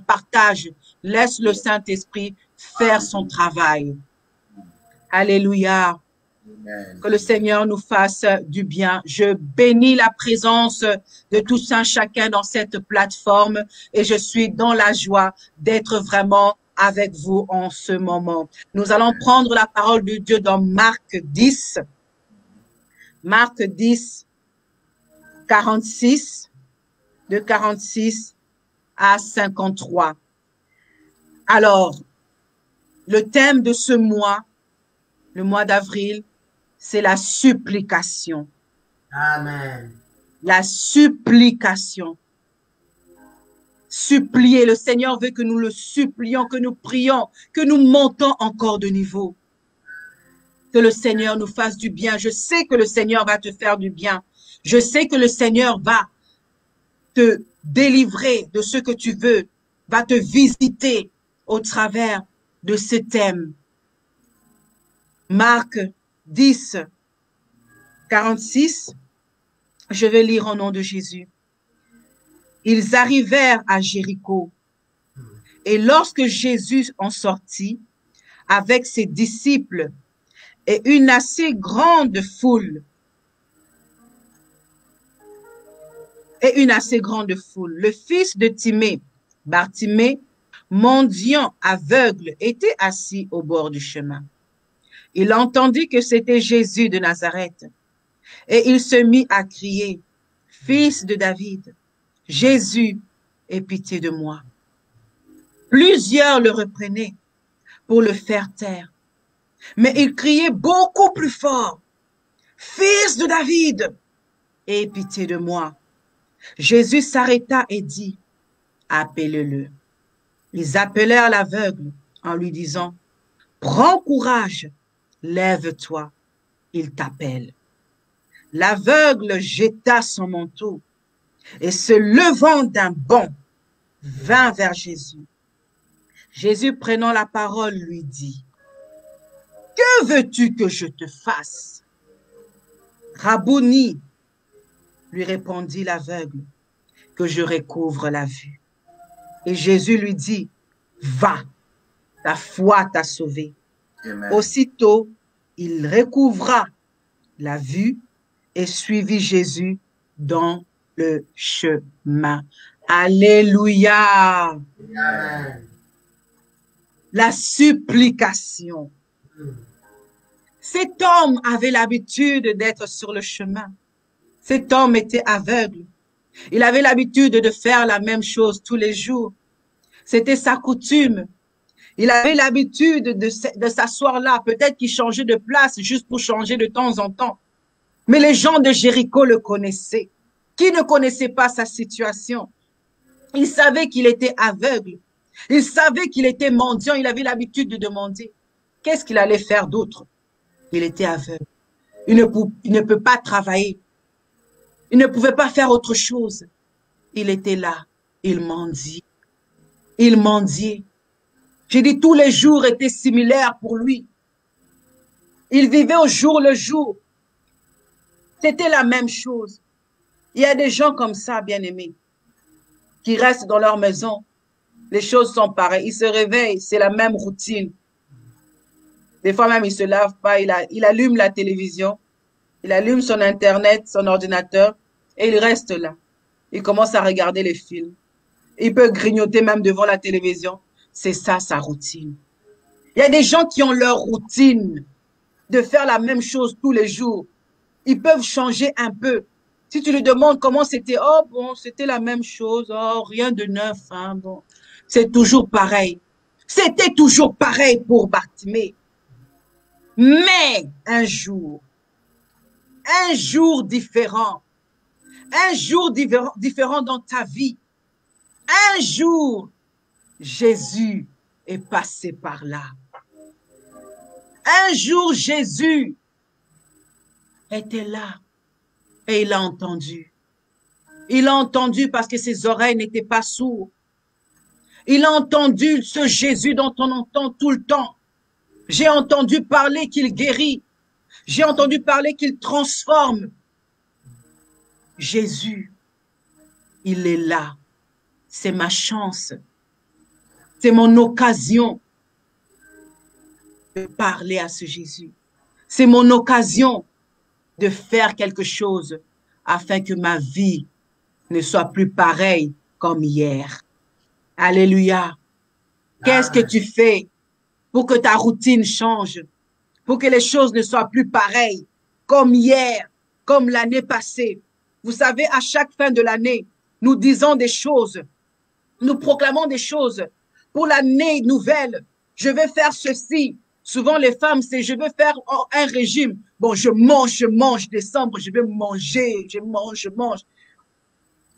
C: partage, laisse le Saint-Esprit faire son travail. Alléluia. Que le Seigneur nous fasse du bien. Je bénis la présence de tous un chacun dans cette plateforme et je suis dans la joie d'être vraiment avec vous en ce moment. Nous allons prendre la parole de Dieu dans Marc 10. Marc 10, 46, de 46 à 53. Alors, le thème de ce mois, le mois d'avril, c'est la supplication.
D: Amen.
C: La supplication. Supplier. Le Seigneur veut que nous le supplions, que nous prions, que nous montons encore de niveau. Que le Seigneur nous fasse du bien. Je sais que le Seigneur va te faire du bien. Je sais que le Seigneur va te délivrer de ce que tu veux, va te visiter au travers de ce thème. Marc 10, 46, je vais lire au nom de Jésus. Ils arrivèrent à Jéricho, et lorsque Jésus en sortit avec ses disciples et une assez grande foule, le fils de Timée, Bartimée, mendiant aveugle, était assis au bord du chemin. Il entendit que c'était Jésus de Nazareth, et il se mit à crier, « Fils de David, Jésus, aie pitié de moi. » Plusieurs le reprenaient pour le faire taire, mais il criait beaucoup plus fort, « Fils de David, aie pitié de moi. » Jésus s'arrêta et dit, « Appelez-le. » Ils appelèrent l'aveugle en lui disant, « Prends courage, lève-toi, il t'appelle. » L'aveugle jeta son manteau et se levant d'un bond, vint vers Jésus. Jésus, prenant la parole, lui dit, « Que veux-tu que je te fasse? » Rabouni, lui répondit l'aveugle, « Que je recouvre la vue. » Et Jésus lui dit, « Va, ta foi t'a sauvé. » Aussitôt, il recouvra la vue et suivit Jésus dans le chemin. Alléluia.
D: Amen.
C: La supplication. Cet homme avait l'habitude d'être sur le chemin. Cet homme était aveugle. Il avait l'habitude de faire la même chose tous les jours. C'était sa coutume. Il avait l'habitude de s'asseoir là. Peut-être qu'il changeait de place juste pour changer de temps en temps. Mais les gens de Jéricho le connaissaient. Qui ne connaissait pas sa situation? Il savait qu'il était aveugle. Il savait qu'il était mendiant. Il avait l'habitude de demander. Qu'est-ce qu'il allait faire d'autre? Il était aveugle. Il ne peut pas travailler. Il ne pouvait pas faire autre chose. Il était là. Il mendiait. Il mendiait. J'ai dit, tous les jours étaient similaires pour lui. Il vivait au jour le jour. C'était la même chose. Il y a des gens comme ça, bien-aimés, qui restent dans leur maison. Les choses sont pareilles. Ils se réveillent, c'est la même routine. Des fois même, il se lave pas. Il allume la télévision. Il allume son Internet, son ordinateur, et il reste là. Il commence à regarder les films. Il peut grignoter même devant la télévision. C'est ça, sa routine. Il y a des gens qui ont leur routine de faire la même chose tous les jours. Ils peuvent changer un peu. Si tu lui demandes comment c'était, oh bon, c'était la même chose, oh rien de neuf, hein, bon. C'est toujours pareil. C'était toujours pareil pour Bartimée. Mais un jour différent, différent dans ta vie, un jour, Jésus est passé par là. Un jour, Jésus était là et il a entendu. Il a entendu parce que ses oreilles n'étaient pas sourdes. Il a entendu ce Jésus dont on entend tout le temps. J'ai entendu parler qu'il guérit. J'ai entendu parler qu'il transforme. Jésus, il est là. C'est ma chance. C'est mon occasion de parler à ce Jésus. C'est mon occasion de faire quelque chose afin que ma vie ne soit plus pareille comme hier. Alléluia. Qu'est-ce que tu fais pour que ta routine change, pour que les choses ne soient plus pareilles comme hier, comme l'année passée? Vous savez, à chaque fin de l'année, nous disons des choses, nous proclamons des choses. Pour l'année nouvelle, je vais faire ceci. Souvent, les femmes, c'est je vais faire un régime. Bon, je mange. Décembre, je vais manger. Je mange.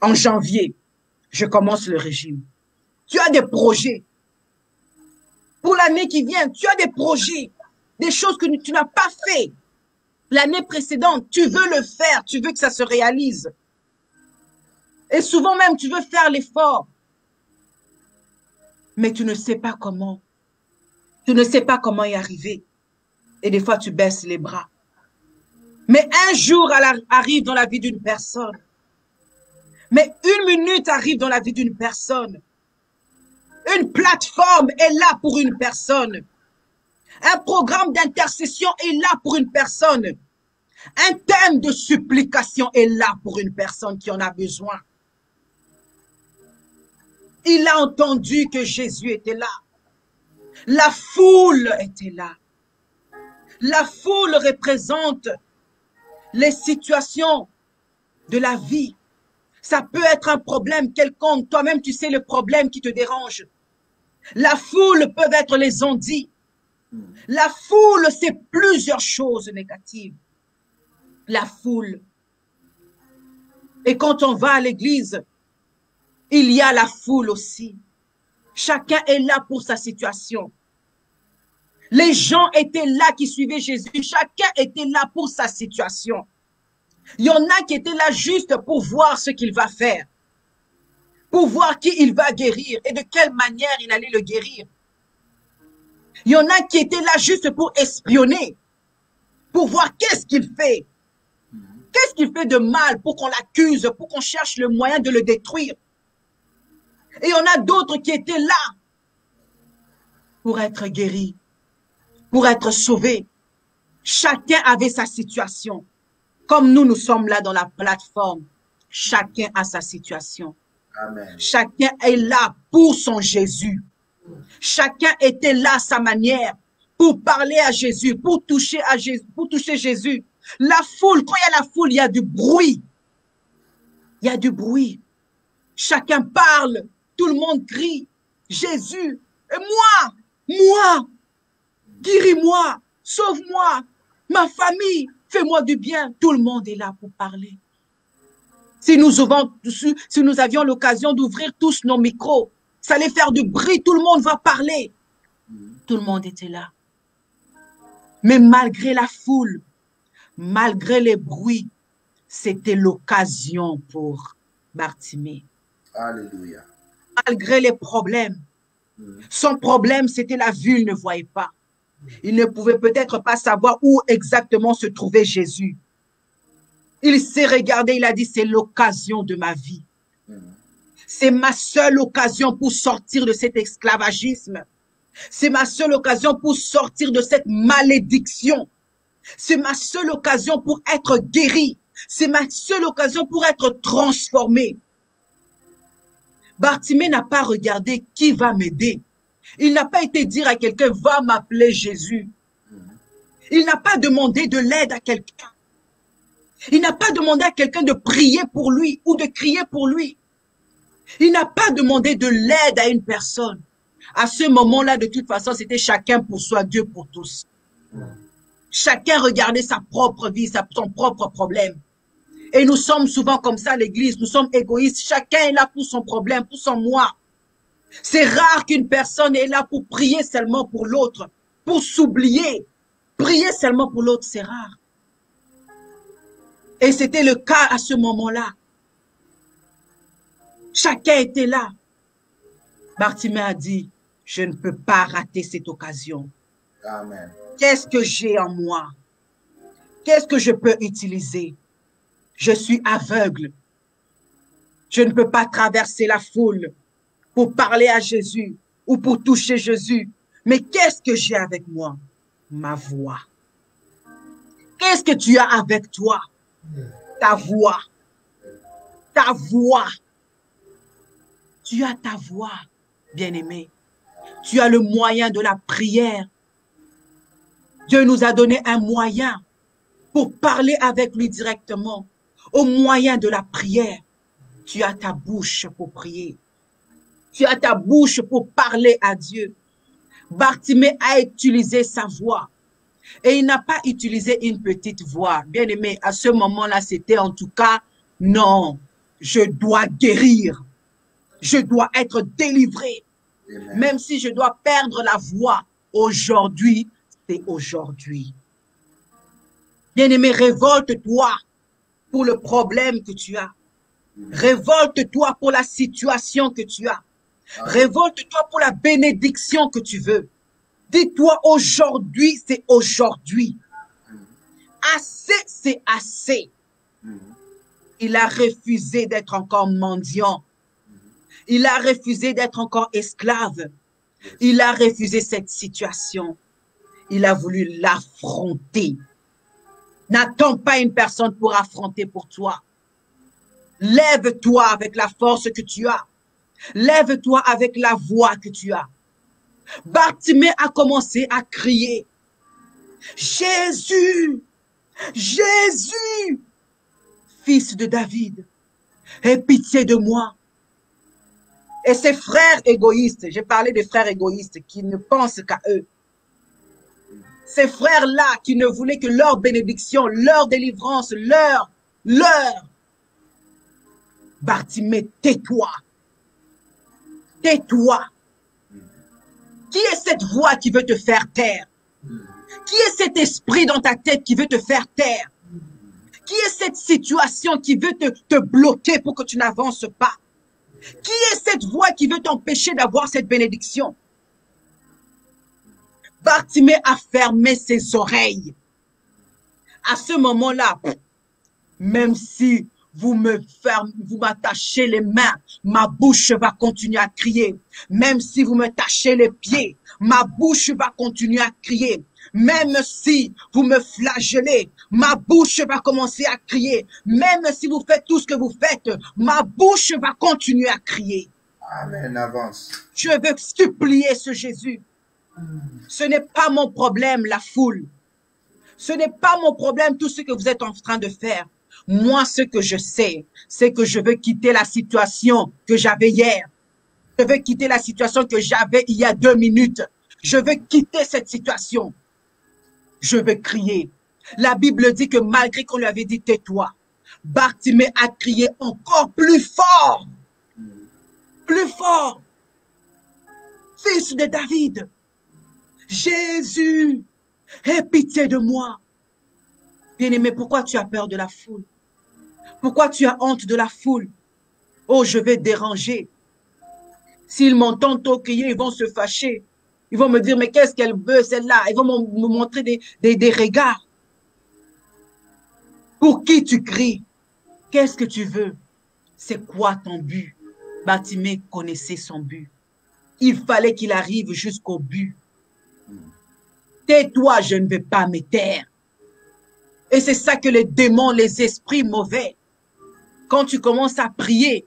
C: En janvier, je commence le régime. Tu as des projets. Pour l'année qui vient, tu as des projets. Des choses que tu n'as pas fait. L'année précédente, tu veux le faire. Tu veux que ça se réalise. Et souvent même, tu veux faire l'effort. Mais tu ne sais pas comment. Tu ne sais pas comment y arriver. Et des fois, tu baisses les bras. Mais un jour arrive dans la vie d'une personne. Mais une minute arrive dans la vie d'une personne. Une plateforme est là pour une personne. Un programme d'intercession est là pour une personne. Un thème de supplication est là pour une personne qui en a besoin. Il a entendu que Jésus était là. La foule était là. La foule représente les situations de la vie. Ça peut être un problème quelconque. Toi-même, tu sais le problème qui te dérange. La foule peut être les ondits. La foule, c'est plusieurs choses négatives. La foule. Et quand on va à l'église, il y a la foule aussi. Chacun est là pour sa situation. Les gens étaient là qui suivaient Jésus. Chacun était là pour sa situation. Il y en a qui étaient là juste pour voir ce qu'il va faire. Pour voir qui il va guérir et de quelle manière il allait le guérir. Il y en a qui étaient là juste pour espionner. Pour voir qu'est-ce qu'il fait. Qu'est-ce qu'il fait de mal pour qu'on l'accuse, pour qu'on cherche le moyen de le détruire. Et il y en a d'autres qui étaient là pour être guéris, pour être sauvés. Chacun avait sa situation. Comme nous sommes là dans la plateforme, chacun a sa situation.
B: Amen.
C: Chacun est là pour son Jésus. Chacun était là à sa manière pour parler à Jésus, pour toucher Jésus. La foule, quand il y a la foule, il y a du bruit. Il y a du bruit. Chacun parle, tout le monde crie. Jésus, et moi, guéris-moi, sauve-moi, ma famille, fais-moi du bien. Tout le monde est là pour parler. Si nous avions l'occasion d'ouvrir tous nos micros, ça allait faire du bruit, tout le monde va parler. Tout le monde était là. Mais malgré la foule, malgré les bruits, c'était l'occasion pour Bartimée.
B: Alléluia.
C: Malgré les problèmes, son problème, c'était la vue, il ne voyait pas. Il ne pouvait peut-être pas savoir où exactement se trouvait Jésus. Il s'est regardé, il a dit, c'est l'occasion de ma vie. C'est ma seule occasion pour sortir de cet esclavagisme. C'est ma seule occasion pour sortir de cette malédiction. C'est ma seule occasion pour être guéri. C'est ma seule occasion pour être transformé. Bartimée n'a pas regardé qui va m'aider. Il n'a pas été dire à quelqu'un, va m'appeler Jésus. Il n'a pas demandé de l'aide à quelqu'un. Il n'a pas demandé à quelqu'un de prier pour lui ou de crier pour lui. Il n'a pas demandé de l'aide à une personne. À ce moment-là, de toute façon, c'était chacun pour soi, Dieu pour tous. Chacun regardait sa propre vie, son propre problème. Et nous sommes souvent comme ça à l'église, nous sommes égoïstes. Chacun est là pour son problème, pour son moi. C'est rare qu'une personne est là pour prier seulement pour l'autre, pour s'oublier. Prier seulement pour l'autre, c'est rare. Et c'était le cas à ce moment-là. Chacun était là. Bartimée a dit, je ne peux pas rater cette occasion.
B: Amen.
C: Qu'est-ce que j'ai en moi? Qu'est-ce que je peux utiliser? Je suis aveugle. Je ne peux pas traverser la foule pour parler à Jésus ou pour toucher Jésus. Mais qu'est-ce que j'ai avec moi? Ma voix. Qu'est-ce que tu as avec toi? Ta voix. Ta voix. Tu as ta voix, bien-aimé. Tu as le moyen de la prière. Dieu nous a donné un moyen pour parler avec lui directement. Au moyen de la prière, tu as ta bouche pour prier. Tu as ta bouche pour parler à Dieu. Bartimée a utilisé sa voix. Et il n'a pas utilisé une petite voix. Bien aimé, à ce moment-là, c'était en tout cas, non, je dois guérir. Je dois être délivré.
B: Amen.
C: Même si je dois perdre la voix, aujourd'hui, c'est aujourd'hui. Bien-aimé, révolte-toi pour le problème que tu as. Révolte-toi pour la situation que tu as. Révolte-toi pour la bénédiction que tu veux. Dis-toi aujourd'hui, c'est aujourd'hui. Assez, c'est assez. Il a refusé d'être encore mendiant. Il a refusé d'être encore esclave. Il a refusé cette situation. Il a voulu l'affronter. N'attends pas une personne pour affronter pour toi. Lève-toi avec la force que tu as. Lève-toi avec la voix que tu as. Bartimée a commencé à crier. Jésus, Jésus, fils de David, aie pitié de moi. Et ces frères égoïstes, j'ai parlé des frères égoïstes qui ne pensent qu'à eux. Ces frères-là qui ne voulaient que leur bénédiction, leur délivrance, leur. Bartimée, tais-toi. Tais-toi. Qui est cette voix qui veut te faire taire? Qui est cet esprit dans ta tête qui veut te faire taire? Qui est cette situation qui veut te bloquer pour que tu n'avances pas? Qui est cette voix qui veut t'empêcher d'avoir cette bénédiction? Bartimée a fermé ses oreilles. À ce moment-là, même si vous m'attachez les mains, ma bouche va continuer à crier. Même si vous me tachez les pieds, ma bouche va continuer à crier. Même si vous me flagellez, ma bouche va commencer à crier. Même si vous faites tout ce que vous faites, ma bouche va continuer à crier.
B: Amen, avance.
C: Je veux supplier ce Jésus. Ce n'est pas mon problème, la foule. Ce n'est pas mon problème, tout ce que vous êtes en train de faire. Moi, ce que je sais, c'est que je veux quitter la situation que j'avais hier. Je veux quitter la situation que j'avais il y a 2 minutes. Je veux quitter cette situation. Je veux crier. La Bible dit que malgré qu'on lui avait dit tais-toi, Bartimée a crié encore plus fort. Plus fort. Fils de David, Jésus, aie pitié de moi. Bien-aimé, pourquoi tu as peur de la foule? Pourquoi tu as honte de la foule? Oh, je vais déranger. S'ils m'entendent crier, ils vont se fâcher. Ils vont me dire, mais qu'est-ce qu'elle veut, celle-là? Ils vont me montrer des regards. Pour qui tu cries? Qu'est-ce que tu veux? C'est quoi ton but? Bartimée connaissait son but. Il fallait qu'il arrive jusqu'au but. Tais-toi, je ne vais pas me taire. Et c'est ça que les démons, les esprits mauvais, quand tu commences à prier,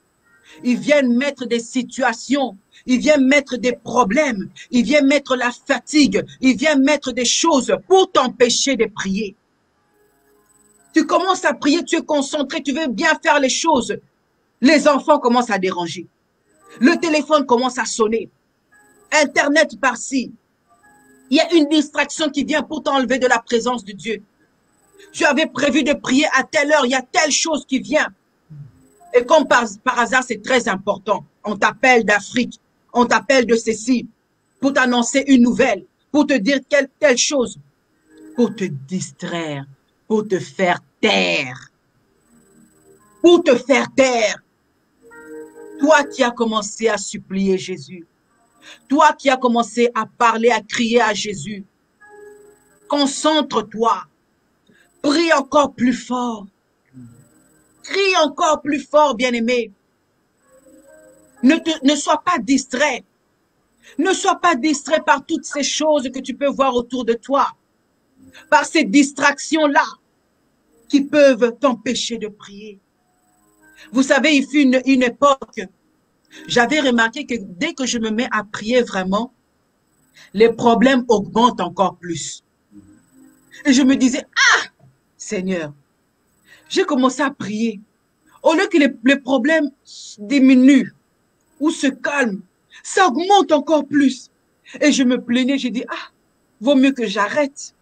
C: ils viennent mettre des situations, ils viennent mettre des problèmes, ils viennent mettre la fatigue, ils viennent mettre des choses pour t'empêcher de prier. Tu commences à prier, tu es concentré, tu veux bien faire les choses. Les enfants commencent à déranger. Le téléphone commence à sonner. Internet par-ci. Il y a une distraction qui vient pour t'enlever de la présence de Dieu. Tu avais prévu de prier à telle heure, il y a telle chose qui vient. Et comme par hasard, c'est très important. On t'appelle d'Afrique, on t'appelle de ceci, pour t'annoncer une nouvelle, pour te dire telle chose, pour te distraire, pour te faire taire. Pour te faire taire. Toi qui as commencé à supplier Jésus, toi qui as commencé à parler, à crier à Jésus, concentre-toi, prie encore plus fort. Crie encore plus fort, bien-aimé. Ne sois pas distrait. Ne sois pas distrait par toutes ces choses que tu peux voir autour de toi. Par ces distractions-là qui peuvent t'empêcher de prier. Vous savez, il fut une époque, j'avais remarqué que dès que je me mets à prier vraiment, les problèmes augmentent encore plus. Et je me disais, ah, Seigneur, j'ai commencé à prier. Au lieu que les problèmes diminuent ou se calment, ça augmente encore plus. Et je me plaignais, j'ai dit, ah, vaut mieux que j'arrête.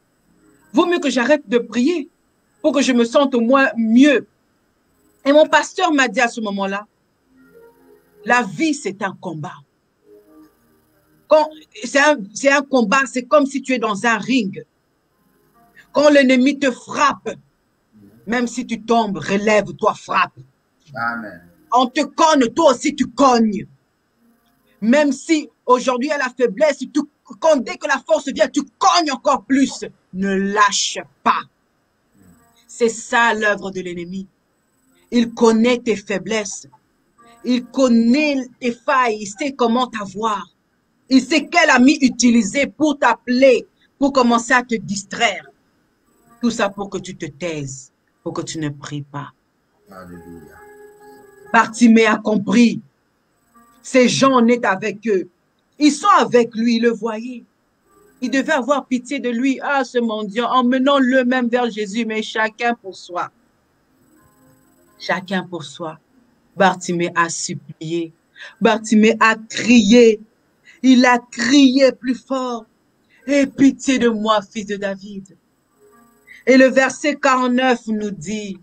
C: Vaut mieux que j'arrête de prier pour que je me sente au moins mieux. Et mon pasteur m'a dit à ce moment-là, la vie, c'est un combat. C'est un combat, c'est comme si tu es dans un ring. Quand l'ennemi te frappe, même si tu tombes, relève-toi, frappe.
B: Amen.
C: On te cogne, toi aussi tu cognes. Même si aujourd'hui il y a la faiblesse, dès que la force vient, tu cognes encore plus. Ne lâche pas. C'est ça l'œuvre de l'ennemi. Il connaît tes faiblesses. Il connaît tes failles. Il sait comment t'avoir. Il sait quel ami utiliser pour t'appeler, pour commencer à te distraire. Tout ça pour que tu te taises, pour que tu ne pries pas.
B: Alléluia.
C: Bartimée a compris. Ces gens, on est avec eux. Ils sont avec lui, ils le voyaient. Ils devaient avoir pitié de lui. Ah, ce mendiant, emmenons-le même vers Jésus, mais chacun pour soi. Chacun pour soi. Bartimée a supplié. Bartimée a crié. Il a crié plus fort. Aie pitié de moi, fils de David. Et le verset 49 nous dit,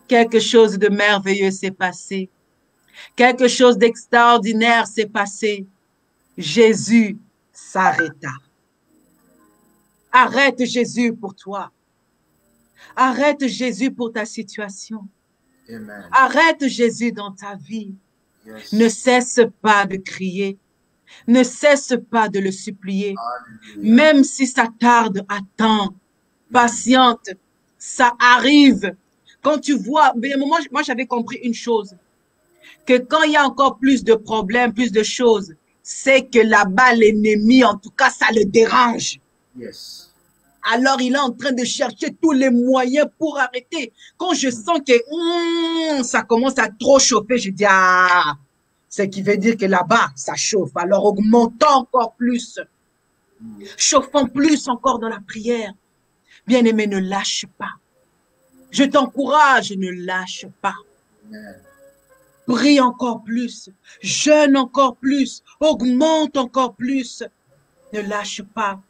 C: quelque chose de merveilleux s'est passé. Quelque chose d'extraordinaire s'est passé. Jésus s'arrêta. Arrête Jésus pour toi. Arrête Jésus pour ta situation.
B: Amen.
C: Arrête Jésus dans ta vie.
B: Yes.
C: Ne cesse pas de crier. Ne cesse pas de le supplier.
B: Alléluia.
C: Même si ça tarde, attends. Patiente. Ça arrive. Quand tu vois, moi j'avais compris une chose. Que quand il y a encore plus de problèmes, plus de choses, c'est que là-bas, l'ennemi, en tout cas, ça le dérange.
B: Yes.
C: Alors, il est en train de chercher tous les moyens pour arrêter. Quand je sens que ça commence à trop chauffer, je dis, ah, ce qui veut dire que là-bas, ça chauffe. Alors, augmentons encore plus. Chauffons plus encore dans la prière. Bien-aimé, ne lâche pas. Je t'encourage, ne lâche pas.
B: Amen.
C: Prie encore plus, jeûne encore plus, augmente encore plus. Ne lâche pas.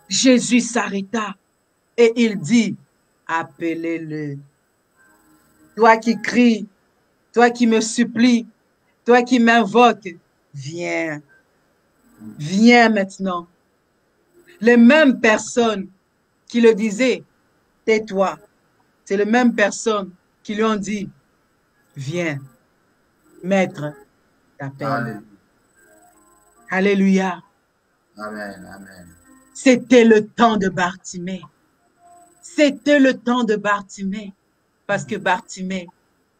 C: Jésus s'arrêta et il dit, appelez-le. Toi qui cries, toi qui me supplies, toi qui m'invoques, viens. Viens maintenant. Les mêmes personnes qui le disaient, tais-toi. C'est les mêmes personnes qui lui ont dit, viens, maître t'appelle.
B: Alléluia.
C: Alléluia.
B: Amen. Amen.
C: C'était le temps de Bartimée. C'était le temps de Bartimée. Parce que Bartimée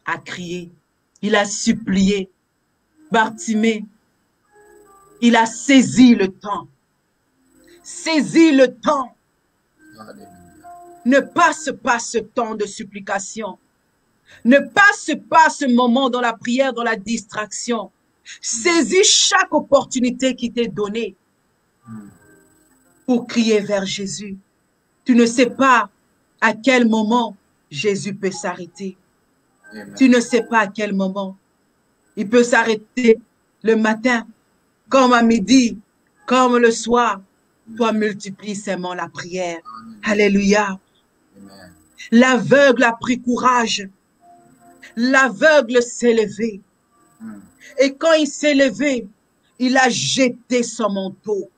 C: a crié. Il a supplié. Bartimée, il a saisi le temps. Saisi le temps.
B: Alléluia.
C: Ne passe pas ce temps de supplication. Ne passe pas ce moment dans la prière, dans la distraction. Saisis chaque opportunité qui t'est donnée pour crier vers Jésus. Tu ne sais pas à quel moment Jésus peut s'arrêter. Tu ne sais pas à quel moment. Il peut s'arrêter le matin, comme à midi, comme le soir. Toi, multiplie seulement la prière. Alléluia.
B: Amen.
C: L'aveugle a pris courage. L'aveugle s'est levé. Et quand il s'est levé, il a jeté son manteau.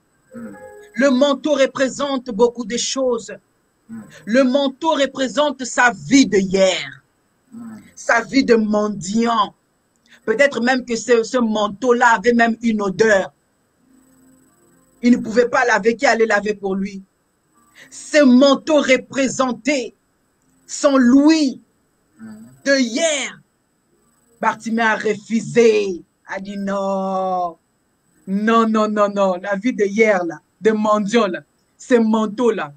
C: Le manteau représente beaucoup de choses. Le manteau représente sa vie de hier. Sa vie de mendiant. Peut-être même que ce manteau-là avait même une odeur. Il ne pouvait pas laver, qui allait laver pour lui. Ce manteau représentait son louis de hier. Bartimée a refusé, a dit non, non, non, non, non, la vie de hier, là, de mendiant, là, ce manteau-là.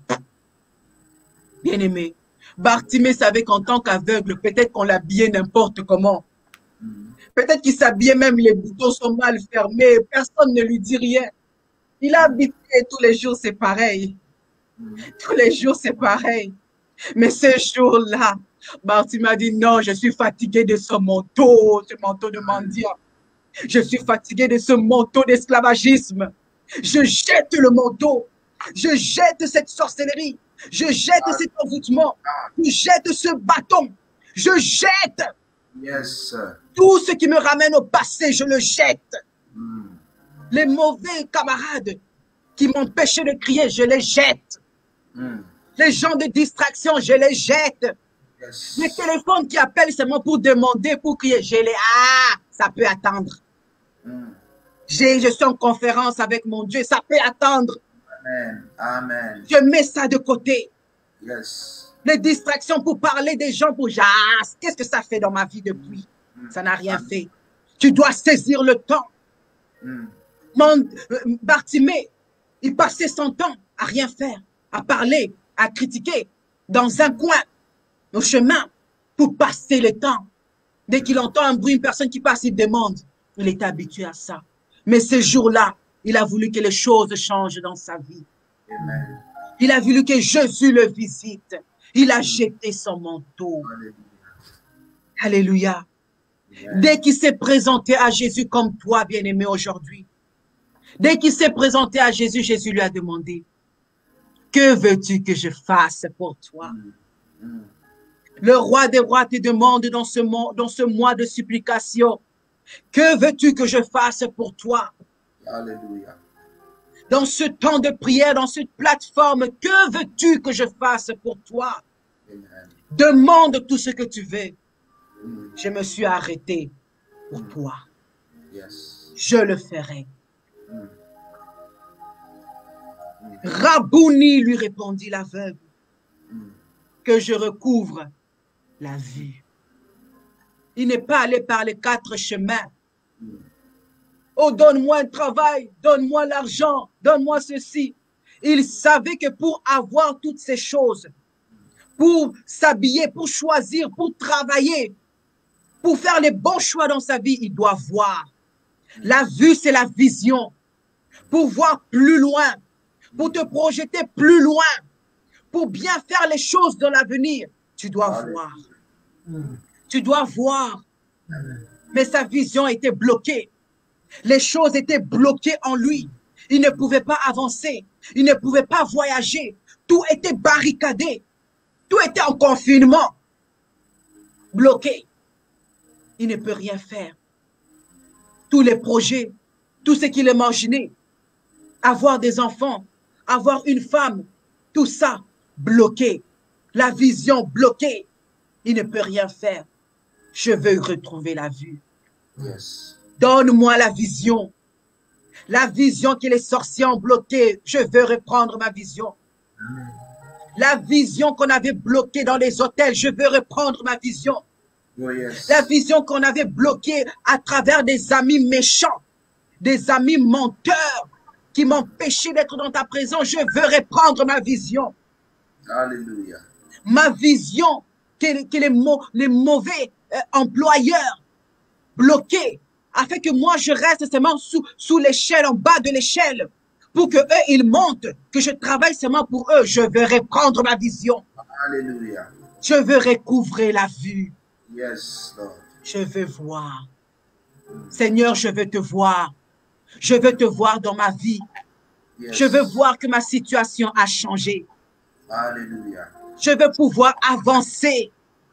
C: Bien-aimé, Bartimée savait qu'en tant qu'aveugle, peut-être qu'on l'habillait n'importe comment. Peut-être qu'il s'habillait même, les boutons sont mal fermés, personne ne lui dit rien. Il a habité tous les jours, c'est pareil. Tous les jours, c'est pareil. Mais ce jour-là, Bartimée a dit non, je suis fatigué de ce manteau de mendiant. Je suis fatigué de ce manteau d'esclavagisme. Je jette le manteau. Je jette cette sorcellerie. Je jette cet envoûtement. Je jette ce bâton. Je jette
B: Yes.
C: tout ce qui me ramène au passé. Je le jette.
B: Mm.
C: Les mauvais camarades qui m'empêchaient de crier, je les jette.
B: Mm.
C: Les gens de distraction, je les jette.
B: Yes.
C: Les téléphones qui appellent seulement pour demander, pour crier, je les... Ah, ça peut attendre.
B: Mm.
C: Je suis en conférence avec mon Dieu, ça peut attendre.
B: Amen. Amen.
C: Je mets ça de côté.
B: Yes.
C: Les distractions pour parler des gens, pour... Ah, qu'est-ce que ça fait dans ma vie depuis? Ça n'a rien fait. Tu dois saisir le temps.
B: Mm.
C: Bartimée, il passait son temps à rien faire, à parler, à critiquer, dans un coin, au chemin, pour passer le temps. Dès qu'il entend un bruit, une personne qui passe, il demande. Il est habitué à ça. Mais ce jour-là, il a voulu que les choses changent dans sa vie.
B: Amen.
C: Il a voulu que Jésus le visite. Il a jeté son manteau. Alléluia.
B: Amen.
C: Dès qu'il s'est présenté à Jésus comme toi, bien-aimé, aujourd'hui, dès qu'il s'est présenté à Jésus, Jésus lui a demandé, que veux-tu que je fasse pour toi?
B: Mm.
C: Le roi des rois te demande dans ce mois de supplication, que veux-tu que je fasse pour toi?
B: Alléluia.
C: Dans ce temps de prière, dans cette plateforme, que veux-tu que je fasse pour toi?
B: Amen.
C: Demande tout ce que tu veux.
B: Mm.
C: Je me suis arrêté pour toi.
B: Yes.
C: Je le ferai.
B: Mm.
C: Rabouni, lui répondit l'aveugle,
B: Mm.
C: que je recouvre la vue. Il n'est pas allé par les 4 chemins.
B: Mm.
C: Oh, donne-moi un travail, donne-moi l'argent, donne-moi ceci. Il savait que pour avoir toutes ces choses, pour s'habiller, pour choisir, pour travailler, pour faire les bons choix dans sa vie, il doit voir. La vue, c'est la vision. Pour voir plus loin, pour te projeter plus loin, pour bien faire les choses dans l'avenir, tu dois voir. Tu dois voir. Mais sa vision était bloquée. Les choses étaient bloquées en lui. Il ne pouvait pas avancer. Il ne pouvait pas voyager. Tout était barricadé. Tout était en confinement. Bloqué. Il ne peut rien faire. Tous les projets, tout ce qu'il imaginait, avoir des enfants, avoir une femme, tout ça bloqué. La vision bloquée. Il ne peut rien faire. Je veux retrouver la vue.
B: Yes.
C: Donne-moi la vision. La vision que les sorciers ont bloquée. Je veux reprendre ma vision. La vision qu'on avait bloquée dans les hôtels. Je veux reprendre ma vision.
B: Oh, yes.
C: La vision qu'on avait bloquée à travers des amis méchants. Des amis menteurs qui m'empêchaient d'être dans ta présence. Je veux reprendre ma vision.
B: Alléluia.
C: Ma vision que les mauvais employeurs bloqués, afin que moi je reste seulement sous l'échelle, en bas de l'échelle, pour que eux ils montent, que je travaille seulement pour eux. Je veux reprendre ma vision.
B: Alléluia.
C: Je veux recouvrer la vue.
B: Yes, Lord.
C: Je veux voir. Seigneur, je veux te voir. Je veux te voir dans ma vie.
B: Yes.
C: Je veux voir que ma situation a changé.
B: Alléluia.
C: Je veux pouvoir avancer.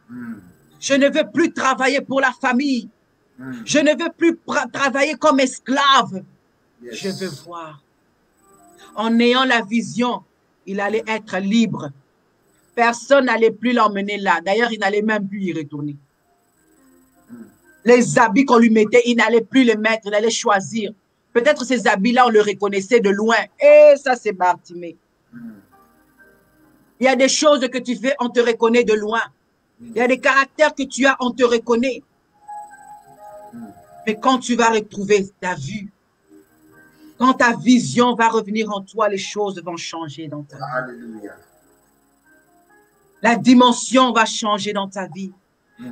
B: Mm.
C: Je ne veux plus travailler pour la famille.
B: Mm.
C: Je ne veux plus travailler comme esclave.
B: Yes.
C: Je veux voir. En ayant la vision, il allait être libre. Personne n'allait plus l'emmener là. D'ailleurs, il n'allait même plus y retourner. Les habits qu'on lui mettait, il n'allait plus les mettre, il allait choisir. Peut-être ces habits-là, on le reconnaissait de loin. Et ça, c'est Bartimée. Il y a des choses que tu fais, on te reconnaît de loin. Il y a des caractères que tu as, on te reconnaît. Mais quand tu vas retrouver ta vue, quand ta vision va revenir en toi, les choses vont changer dans ta vie.
B: Alléluia.
C: La dimension va changer dans ta vie.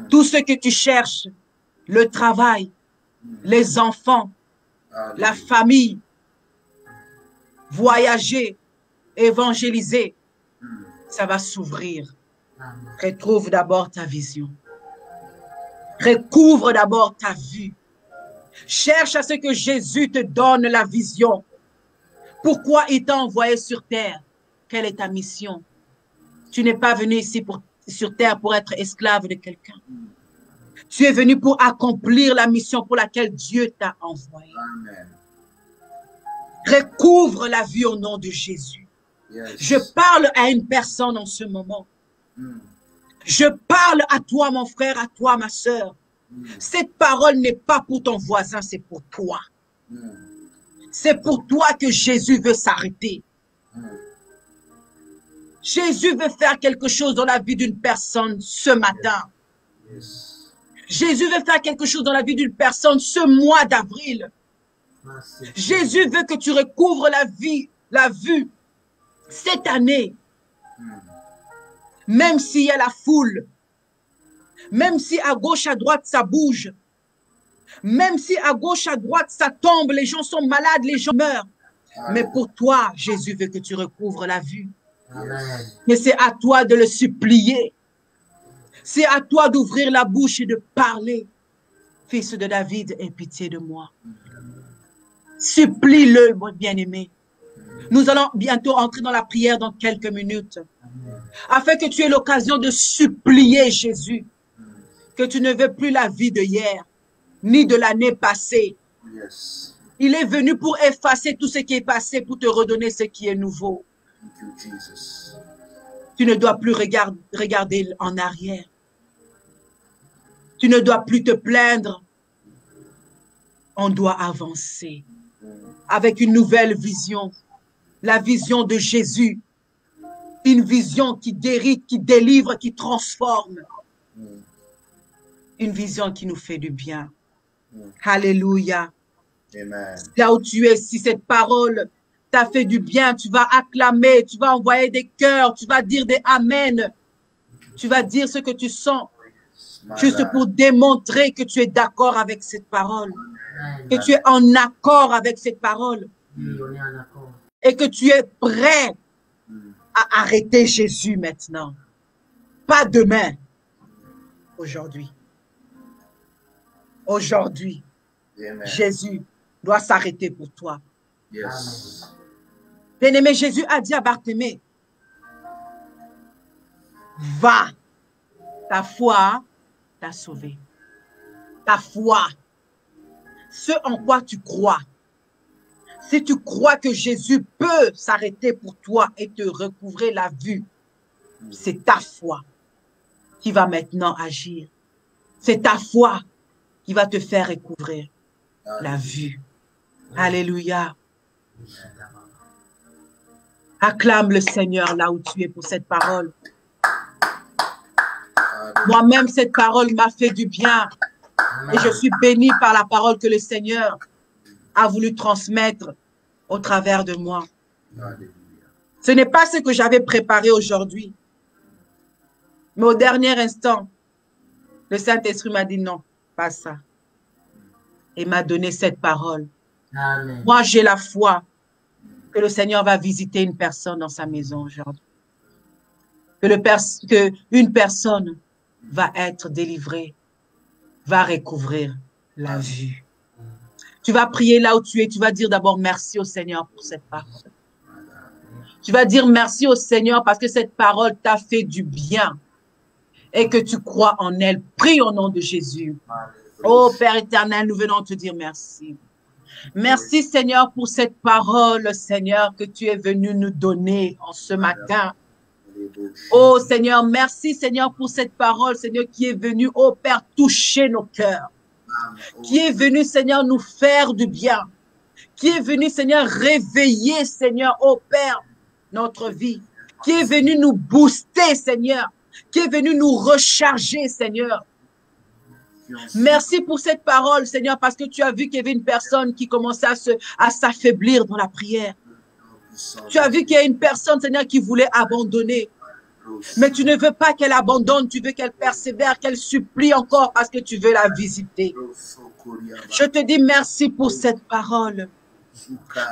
C: Tout ce que tu cherches, le travail, les enfants,
B: Alléluia.
C: la famille, voyager, évangéliser, ça va s'ouvrir. Retrouve d'abord ta vision. Recouvre d'abord ta vue. Cherche à ce que Jésus te donne la vision Pourquoi il t'a envoyé sur terre? Quelle est ta mission? Tu n'es pas venu ici sur terre pour être esclave de quelqu'un. Tu es venu pour accomplir la mission pour laquelle Dieu t'a envoyé.
B: Amen.
C: Recouvre la vie au nom de Jésus.
B: Yes.
C: Je parle à une personne en ce moment.
B: Mm.
C: Je parle à toi, mon frère, à toi, ma sœur. Cette parole n'est pas pour ton voisin, c'est pour toi.
B: Mm.
C: C'est pour toi que Jésus veut s'arrêter.
B: Mm.
C: Jésus veut faire quelque chose dans la vie d'une personne ce matin.
B: Yes.
C: Jésus veut faire quelque chose dans la vie d'une personne ce mois d'avril.
D: Merci.
C: Jésus veut que tu recouvres la vue cette année. Même s'il y a la foule, même si à gauche, à droite, ça bouge, même si à gauche, à droite, ça tombe, les gens sont malades, les gens meurent. Mais pour toi, Jésus veut que tu recouvres la vue.
D: Amen.
C: Mais c'est à toi de le supplier. C'est à toi d'ouvrir la bouche et de parler. Fils de David, aie pitié de moi. Supplie-le, mon bien-aimé. Nous allons bientôt entrer dans la prière dans quelques minutes. Afin que tu aies l'occasion de supplier Jésus. Que tu ne veux plus la vie de hier, ni de l'année passée.
B: Yes.
C: Il est venu pour effacer tout ce qui est passé, pour te redonner ce qui est nouveau.
B: Thank you, Jesus.
C: Tu ne dois plus regarder en arrière. Tu ne dois plus te plaindre. On doit avancer avec une nouvelle vision. La vision de Jésus. Une vision qui guérit, qui délivre, qui transforme. Une vision qui nous fait du bien. Alléluia.
B: Amen.
C: Là où tu es, si cette parole t'a fait du bien, tu vas acclamer, tu vas envoyer des cœurs, tu vas dire des amen. Tu vas dire ce que tu sens, juste pour démontrer que tu es d'accord avec cette parole, que tu es en accord avec cette parole
D: Oui, on est en accord.
C: et que tu es prêt à arrêter Jésus maintenant. Pas demain, aujourd'hui. Aujourd'hui,
B: Amen.
C: Jésus doit s'arrêter pour toi.
B: Yes.
C: Bien-aimé, Jésus a dit à Bartimée, va, ta foi t'a sauvé. Ta foi, ce en quoi tu crois. Si tu crois que Jésus peut s'arrêter pour toi et te recouvrer la vue, c'est ta foi qui va maintenant agir. C'est ta foi qui va te faire recouvrir la vue. Alléluia. Acclame le Seigneur là où tu es pour cette parole. Moi-même, cette parole m'a fait du bien. Et je suis bénie par la parole que le Seigneur a voulu transmettre au travers de moi.
B: Alléluia.
C: Ce n'est pas ce que j'avais préparé aujourd'hui. Mais au dernier instant, le Saint-Esprit m'a dit non, pas ça. Et m'a donné cette parole.
D: Amen.
C: Moi, j'ai la foi que le Seigneur va visiter une personne dans sa maison aujourd'hui. Que une personne va être délivrée, va recouvrir la vue. Tu vas prier là où tu es. Tu vas dire d'abord merci au Seigneur pour cette parole. Tu vas dire merci au Seigneur parce que cette parole t'a fait du bien et que tu crois en elle. Prie au nom de Jésus. Oh Père éternel, nous venons te dire merci. Merci Seigneur pour cette parole, Seigneur, que tu es venu nous donner en ce matin. Oh Seigneur, merci Seigneur pour cette parole, Seigneur, qui est venue, oh Père, toucher nos cœurs. Qui est venu, Seigneur, nous faire du bien. Qui est venu, Seigneur, réveiller, Seigneur, oh Père, notre vie. Qui est venu nous booster, Seigneur. Qui est venu nous recharger, Seigneur. Merci pour cette parole, Seigneur, parce que tu as vu qu'il y avait une personne qui commençait à s'affaiblir dans la prière. Tu as vu qu'il y a une personne, Seigneur, qui voulait abandonner. Mais tu ne veux pas qu'elle abandonne, tu veux qu'elle persévère, qu'elle supplie encore parce que tu veux la visiter. Je te dis merci pour cette parole.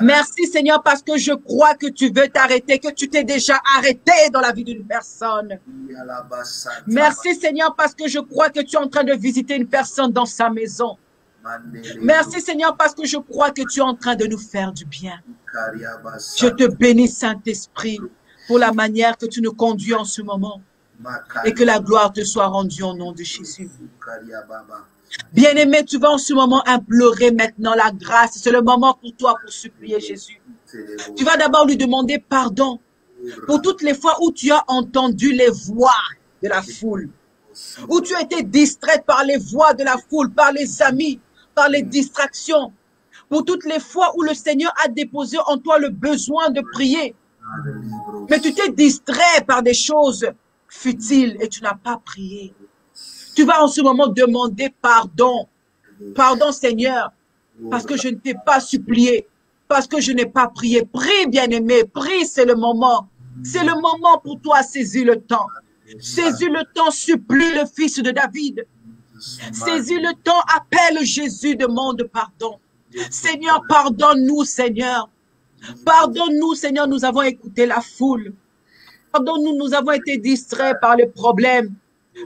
C: Merci Seigneur parce que je crois que tu veux t'arrêter, que tu t'es déjà arrêté dans la vie d'une personne. Merci Seigneur parce que je crois que tu es en train de visiter une personne dans sa maison. Merci Seigneur parce que je crois que tu es en train de nous faire du bien. Je te bénis Saint-Esprit pour la manière que tu nous conduis en ce moment et que la gloire te soit rendue au nom de Jésus. Bien-aimé, tu vas en ce moment implorer maintenant la grâce. C'est le moment pour toi pour supplier Jésus. Tu vas d'abord lui demander pardon pour toutes les fois où tu as entendu les voix de la foule, où tu as été distraite par les voix de la foule, par les amis, par les distractions, pour toutes les fois où le Seigneur a déposé en toi le besoin de prier. Mais tu t'es distrait par des choses futiles et tu n'as pas prié. Tu vas en ce moment demander pardon. Pardon Seigneur, parce que je ne t'ai pas supplié, parce que je n'ai pas prié. Prie bien-aimé, prie, c'est le moment. C'est le moment pour toi, saisis le temps. Saisis le temps, supplie le fils de David. Saisis le temps, appelle Jésus, demande pardon. Seigneur, pardonne-nous, Seigneur. Pardonne-nous, Seigneur, nous avons écouté la foule. Pardonne-nous, nous avons été distraits par les problèmes.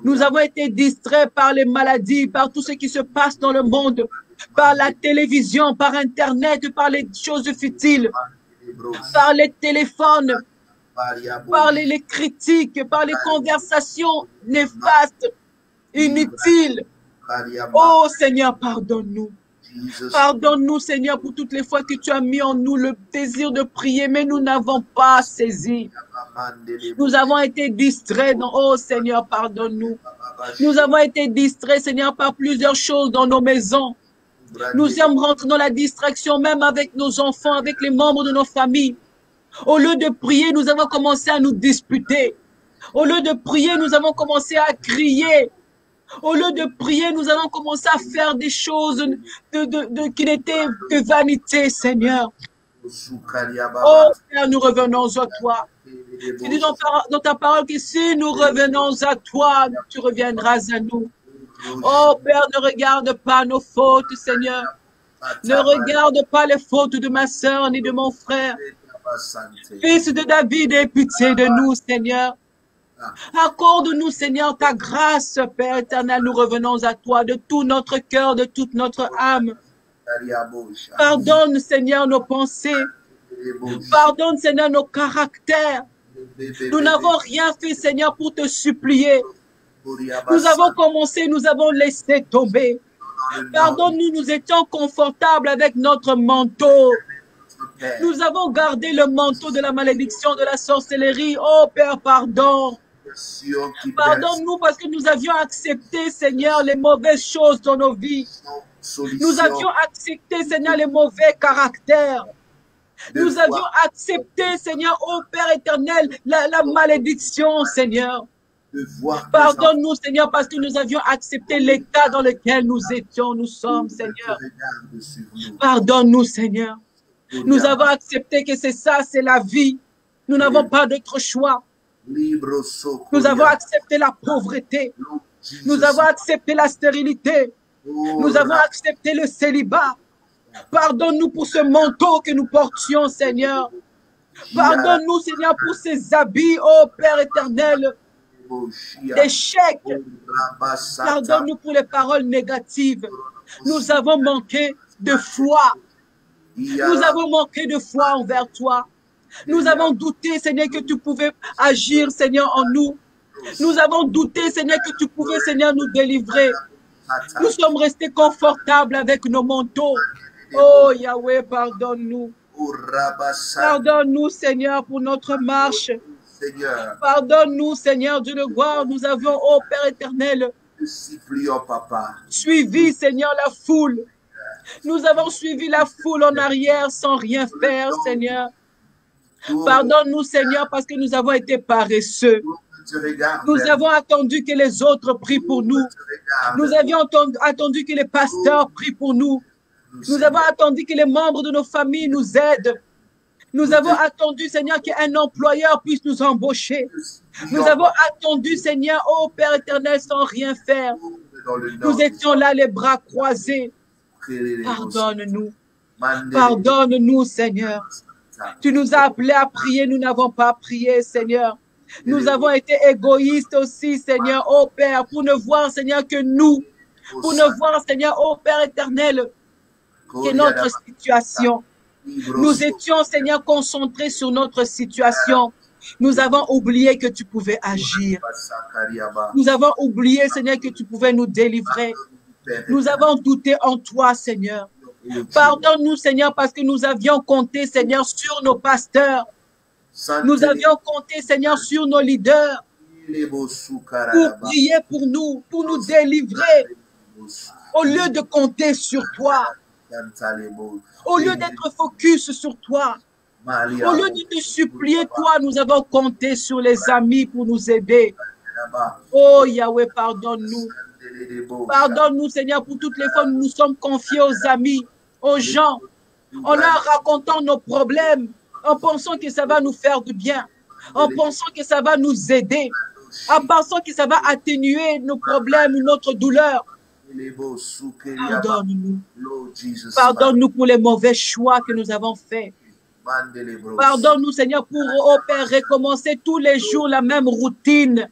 C: Nous avons été distraits par les maladies, par tout ce qui se passe dans le monde, par la télévision, par Internet, par les choses futiles, par les téléphones, par les critiques, par les conversations néfastes, inutiles. Oh Seigneur, pardonne-nous. Pardonne-nous, Seigneur, pour toutes les fois que tu as mis en nous le désir de prier, mais nous n'avons pas saisi. Nous avons été distraits. Oh Seigneur, pardonne-nous. Nous avons été distraits, Seigneur, par plusieurs choses dans nos maisons. Nous sommes rentrés dans la distraction, même avec nos enfants, avec les membres de nos familles. Au lieu de prier, nous avons commencé à nous disputer. Au lieu de prier, nous avons commencé à crier. Au lieu de prier, nous avons commencé à faire des choses qui n'étaient que vanité, Seigneur. Oh, Père, nous revenons à toi. Tu dis dans ta parole que si nous revenons à toi, tu reviendras à nous. Oh, Père, ne regarde pas nos fautes, Seigneur. Ne regarde pas les fautes de ma sœur ni de mon frère. Fils de David, aie pitié de nous, Seigneur. Accorde-nous, Seigneur, ta grâce, Père éternel. Nous revenons à toi de tout notre cœur, de toute notre âme. Pardonne, Seigneur, nos pensées. Pardonne, Seigneur, nos caractères. Nous n'avons rien fait, Seigneur, pour te supplier. Nous avons commencé, nous avons laissé tomber. Pardonne-nous, nous étions confortables avec notre manteau. Nous avons gardé le manteau de la malédiction, de la sorcellerie. Oh Père, pardon. Pardonne-nous parce que nous avions accepté, Seigneur, les mauvaises choses dans nos vies. Nous avions accepté, Seigneur, les mauvais caractères. Nous avions accepté, Seigneur, ô Père éternel, la malédiction, Seigneur. Pardonne-nous, Seigneur, parce que nous avions accepté l'état dans lequel nous étions, nous sommes, Seigneur. Pardonne-nous, Seigneur. Nous avons accepté que c'est ça, c'est la vie. Nous n'avons pas d'autre choix. Nous avons accepté la pauvreté. Nous avons accepté la stérilité. Nous avons accepté le célibat. Pardonne-nous pour ce manteau que nous portions, Seigneur. Pardonne-nous, Seigneur, pour ces habits, ô Père éternel, d'échecs. Pardonne-nous pour les paroles négatives. Nous avons manqué de foi. Nous avons manqué de foi envers toi. Nous avons douté, Seigneur, que tu pouvais agir, Seigneur, en nous. Nous avons douté, Seigneur, que tu pouvais, Seigneur, nous délivrer. Nous sommes restés confortables avec nos manteaux. Oh Yahweh, pardonne-nous. Pardonne-nous, Seigneur, pour notre marche. Pardonne-nous, Seigneur, Dieu de gloire. Nous avons, oh Père éternel, suivi, Seigneur, la foule. Nous avons suivi la foule en arrière sans rien faire, Seigneur. Pardonne-nous, Seigneur, parce que nous avons été paresseux. Nous avons attendu que les autres prient pour nous. Nous avions attendu que les pasteurs prient pour nous. Nous avons attendu que les membres de nos familles nous aident. Nous avons attendu, Seigneur, qu'un employeur puisse nous embaucher. Nous avons attendu, Seigneur, ô Père éternel, sans rien faire. Nous étions là, les bras croisés. Pardonne-nous. Pardonne-nous, Seigneur. Tu nous as appelés à prier, nous n'avons pas prié, Seigneur. Nous avons été égoïstes aussi, Seigneur, ô Père, pour ne voir, Seigneur, que nous. pour ne voir, Seigneur, ô Père éternel, que notre situation. Nous étions, Seigneur, concentrés sur notre situation. Nous avons oublié que tu pouvais agir. Nous avons oublié, Seigneur, que tu pouvais nous délivrer. Nous avons douté en toi, Seigneur. Pardonne-nous, Seigneur, parce que nous avions compté, Seigneur, sur nos pasteurs. Nous avions compté, Seigneur, sur nos leaders pour prier pour nous délivrer, au lieu de compter sur toi, au lieu d'être focus sur toi, au lieu de te supplier, toi, nous avons compté sur les amis pour nous aider. Oh Yahweh, pardonne-nous. Pardonne-nous, Seigneur, pour toutes les fois où nous nous sommes confiés aux amis, aux gens, en leur racontant nos problèmes, en pensant que ça va nous faire du bien, en pensant que ça va nous aider, en pensant que ça va atténuer nos problèmes ou notre douleur. Pardonne-nous. Pardonne-nous pour les mauvais choix que nous avons faits. Pardonne-nous, Seigneur, pour, oh Père, recommencer tous les jours la même routine.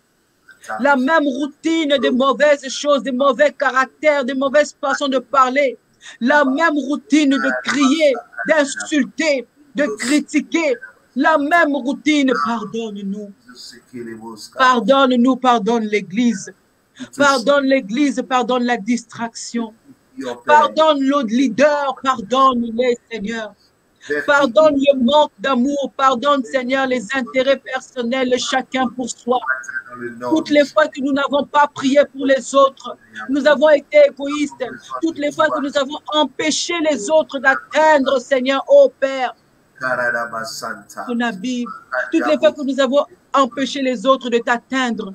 C: La même routine de mauvaises choses, de mauvais caractères, de mauvaises façons de parler. La même routine de crier, d'insulter, de critiquer. La même routine. Pardonne-nous. Pardonne-nous, pardonne l'Église. Pardonne l'Église, pardonne la distraction. Pardonne nos leaders, pardonne-les, Seigneur. Pardonne le manque d'amour, pardonne, Seigneur, les intérêts personnels, chacun pour soi. Toutes les fois que nous n'avons pas prié pour les autres, nous avons été égoïstes. Toutes les fois que nous avons empêché les autres d'atteindre, Seigneur, ô Père, ton habit. Toutes les fois que nous avons empêché les autres de t'atteindre,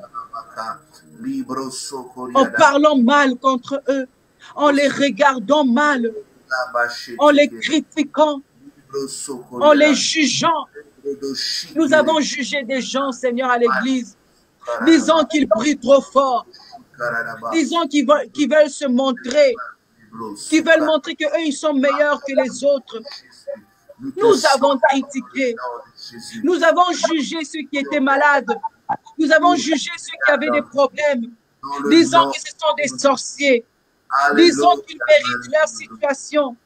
C: en parlant mal contre eux, en les regardant mal, en les critiquant, en les jugeant. Nous avons jugé des gens, Seigneur, à l'église, disant qu'ils brillent trop fort, disant qu'ils veulent se montrer, qu'ils veulent montrer qu'eux, ils sont meilleurs que les autres. Nous avons critiqué, nous avons jugé ceux qui étaient malades, nous avons jugé ceux qui avaient des problèmes, disant que ce sont des sorciers, disant qu'ils méritent leur situation,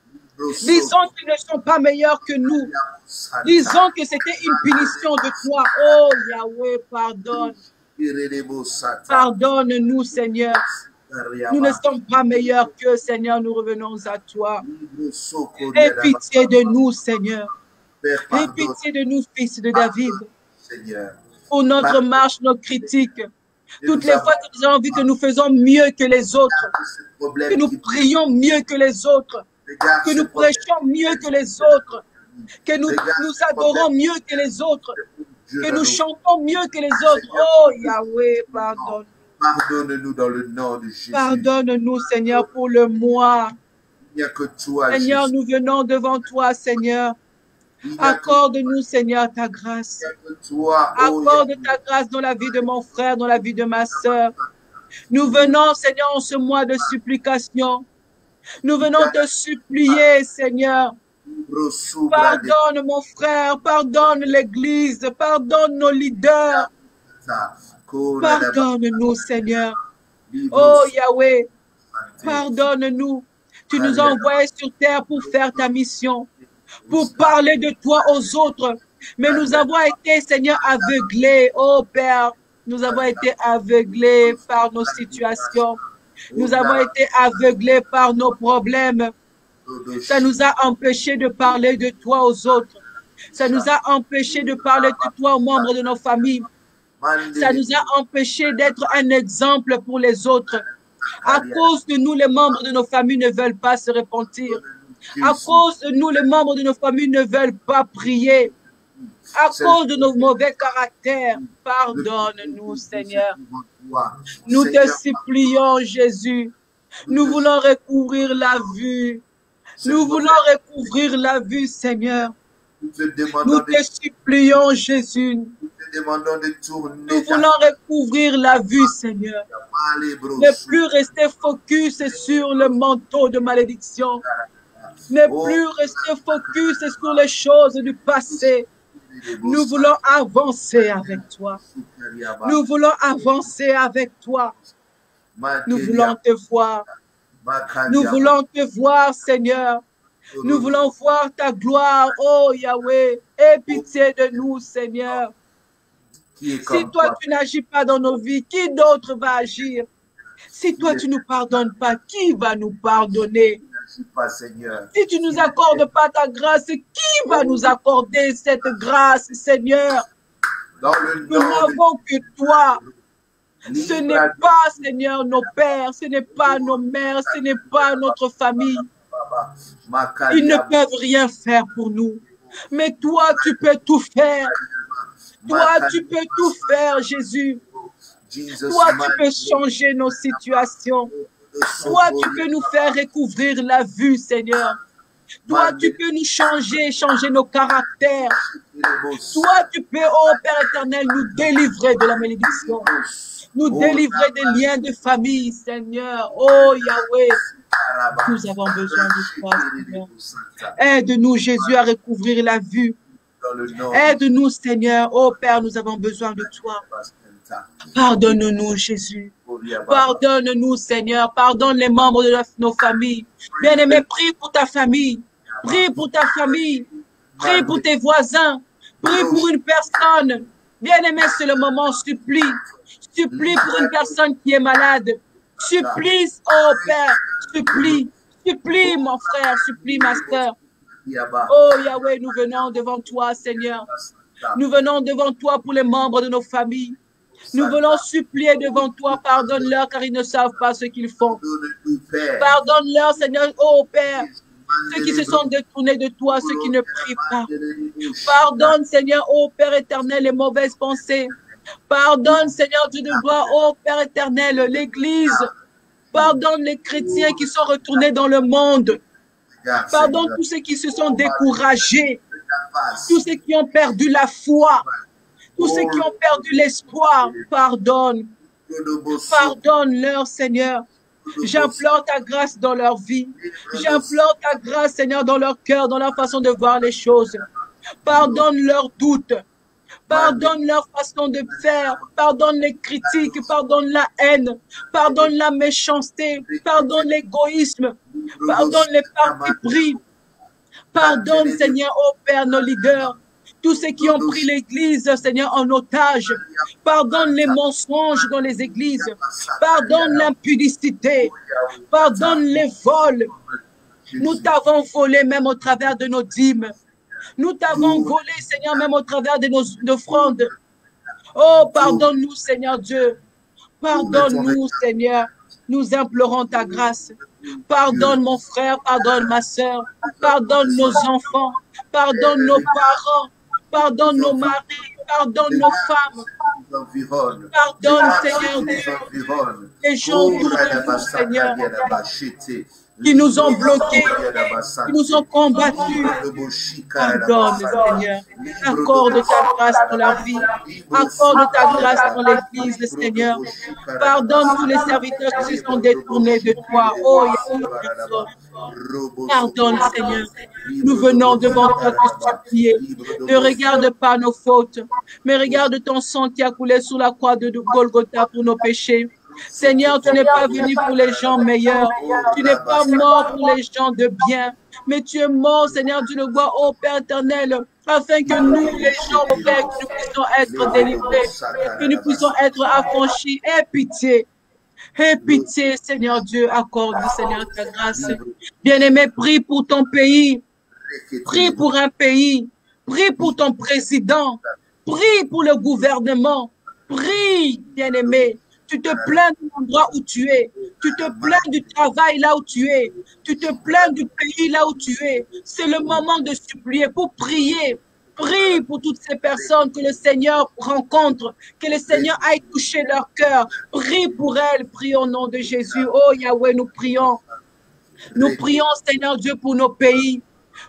C: disant qu'ils ne sont pas meilleurs que nous, disant que c'était une punition de toi. Oh Yahweh, pardonne. Pardonne-nous, Seigneur. Nous ne sommes pas meilleurs qu'eux, Seigneur. Nous revenons à toi. Aie pitié de nous, Seigneur. Aie pitié de nous, fils de David. Pour notre marche, nos critiques. Toutes les fois que nous avons vu que nous faisons mieux que les autres, que nous prions mieux que les autres, que nous prêchons mieux que les autres, que nous adorons mieux que les autres, que nous chantons mieux que les autres. Oh Yahweh, pardonne.
B: Pardonne-nous dans le nom de Jésus.
C: Pardonne-nous, Seigneur, pour le moi.
B: Il n'y a que toi,
C: Seigneur,
B: Jésus.
C: nous venons devant toi, Seigneur. Accorde-nous, Seigneur, ta grâce. Accorde ta grâce dans la vie de mon frère, dans la vie de ma sœur. Nous venons, Seigneur, en ce mois de supplication. Nous venons te supplier, Seigneur. Pardonne mon frère, pardonne l'Église, pardonne nos leaders. Pardonne-nous, Seigneur. Oh Yahweh, pardonne-nous. Tu nous as envoyés sur terre pour faire ta mission, pour parler de toi aux autres. Mais nous avons été, Seigneur, aveuglés. Oh Père, nous avons été aveuglés par nos situations. Nous avons été aveuglés par nos problèmes. Ça nous a empêchés de parler de toi aux autres. Ça nous a empêchés de parler de toi aux membres de nos familles. Ça nous a empêchés d'être un exemple pour les autres. À cause de nous, les membres de nos familles ne veulent pas se repentir. À cause de nous, les membres de nos familles ne veulent pas prier. À cause de nos mauvais caractères, pardonne-nous, Seigneur. Nous te supplions, Jésus. Nous voulons recouvrir la vue. Nous voulons recouvrir la vue, Seigneur. Nous te supplions, Jésus. Nous voulons recouvrir la vue, Seigneur. Ne plus rester focus sur le manteau de malédiction. Ne plus rester focus sur les choses du passé. Nous voulons avancer avec toi. Nous voulons avancer avec toi. Nous voulons te voir. Nous voulons te voir, Seigneur. Nous voulons voir ta gloire, oh Yahweh. Aie pitié de nous, Seigneur.
B: Qui est
C: Si
B: comme
C: toi, tu n'agis pas dans nos vies, qui d'autre va agir? Si toi, tu ne nous pardonnes pas, qui va nous pardonner?
B: n'agis pas, Seigneur.
C: Si tu ne nous accordes pas ta grâce, qui va nous accorder cette grâce, Seigneur?
B: Dans le
C: Nous
B: nom
C: n'avons que toi.
B: de
C: Ce n'est pas, Seigneur, nos pères, ce n'est pas nos mères, ce n'est pas notre famille. Ils ne peuvent rien faire pour nous. Mais toi, tu peux tout faire. Toi, tu peux tout faire, Jésus. Toi, tu peux changer nos situations. Toi, tu peux nous faire recouvrir la vue, Seigneur. Toi, tu peux nous changer nos caractères. Toi, tu peux, oh Père éternel, nous délivrer de la malédiction. Nous délivrer des liens de famille, Seigneur. Oh Yahweh, nous avons besoin de toi, Seigneur. Aide-nous, Jésus, à recouvrir la vue. Aide-nous, Seigneur. Oh Père, nous avons besoin de toi. Pardonne-nous, Jésus. Pardonne-nous, Seigneur. Pardonne les membres de nos familles. Bien-aimé, prie pour ta famille. Prie pour ta famille. Prie pour tes voisins. Prie pour une personne. Bien-aimé, c'est le moment. Supplie. Supplie pour une personne qui est malade. Supplie, oh Père. Supplie. Supplie, mon frère. Supplie, ma soeur. Oh Yahweh, nous venons devant toi, Seigneur. Nous venons devant toi pour les membres de nos familles. Nous voulons supplier devant toi. Pardonne-leur car ils ne savent pas ce qu'ils font. Pardonne-leur, Seigneur, oh Père, ceux qui se sont détournés de toi, ceux qui ne prient pas. Pardonne, Seigneur, oh Père éternel, les mauvaises pensées. Pardonne, Seigneur Dieu de gloire, oh Père éternel, l'Église. Pardonne les chrétiens qui sont retournés dans le monde. Pardonne tous ceux qui se sont découragés. Tous ceux qui ont perdu la foi. Tous ceux qui ont perdu l'espoir. Pardonne. Pardonne-leur, Seigneur. J'implore ta grâce dans leur vie. J'implore ta grâce, Seigneur, dans leur cœur, dans leur façon de voir les choses. Pardonne leurs doutes. Pardonne leur façon de faire. Pardonne les critiques. Pardonne la haine. Pardonne la méchanceté. Pardonne l'égoïsme. Pardonne les partis pris. Pardonne, Seigneur, oh Père, nos leaders. Tous ceux qui ont pris l'Église, Seigneur, en otage. Pardonne les mensonges dans les églises. Pardonne l'impudicité. Pardonne les vols. Nous t'avons volé même au travers de nos dîmes. Nous t'avons volé, Seigneur, même au travers de nos offrandes. Oh, pardonne-nous, Seigneur Dieu. Pardonne-nous, Seigneur. Nous implorons ta grâce. Pardonne mon frère, pardonne ma soeur. Pardonne nos enfants. Pardonne nos parents. Pardonne nos maris. Pardonne nos femmes. Pardonne, Seigneur Dieu, les gens autour de nous, Seigneur, qui nous ont bloqués, qui nous ont combattus. Pardonne, Seigneur. Accorde ta grâce dans la vie. Accorde ta grâce dans l'Église, Seigneur. Pardonne tous les serviteurs qui se sont détournés de toi. Oh, pardonne, Seigneur. Nous venons devant toi te supplier. Ne regarde pas nos fautes, mais regarde ton sang qui a coulé sur la croix de Golgotha pour nos péchés. Seigneur, tu n'es pas venu pour les gens meilleurs. Tu n'es pas mort pour les gens de bien. Mais tu es mort, Seigneur, tu le vois, ô Père éternel, afin que nous, les gens, ô Père, que nous puissions être délivrés, que nous puissions être affranchis. Aie pitié. Aie pitié, Seigneur Dieu, accorde, Seigneur, ta grâce. Bien-aimé, prie pour ton pays. Prie pour un pays. Prie pour ton président. Prie pour le gouvernement. Prie, bien-aimé. Tu te plains de l'endroit où tu es. Tu te plains du travail là où tu es. Tu te plains du pays là où tu es. C'est le moment de supplier, pour prier. Prie pour toutes ces personnes que le Seigneur rencontre, que le Seigneur aille toucher leur cœur. Prie pour elles. Prie au nom de Jésus. Oh Yahweh, nous prions. Nous prions, Seigneur Dieu, pour nos pays.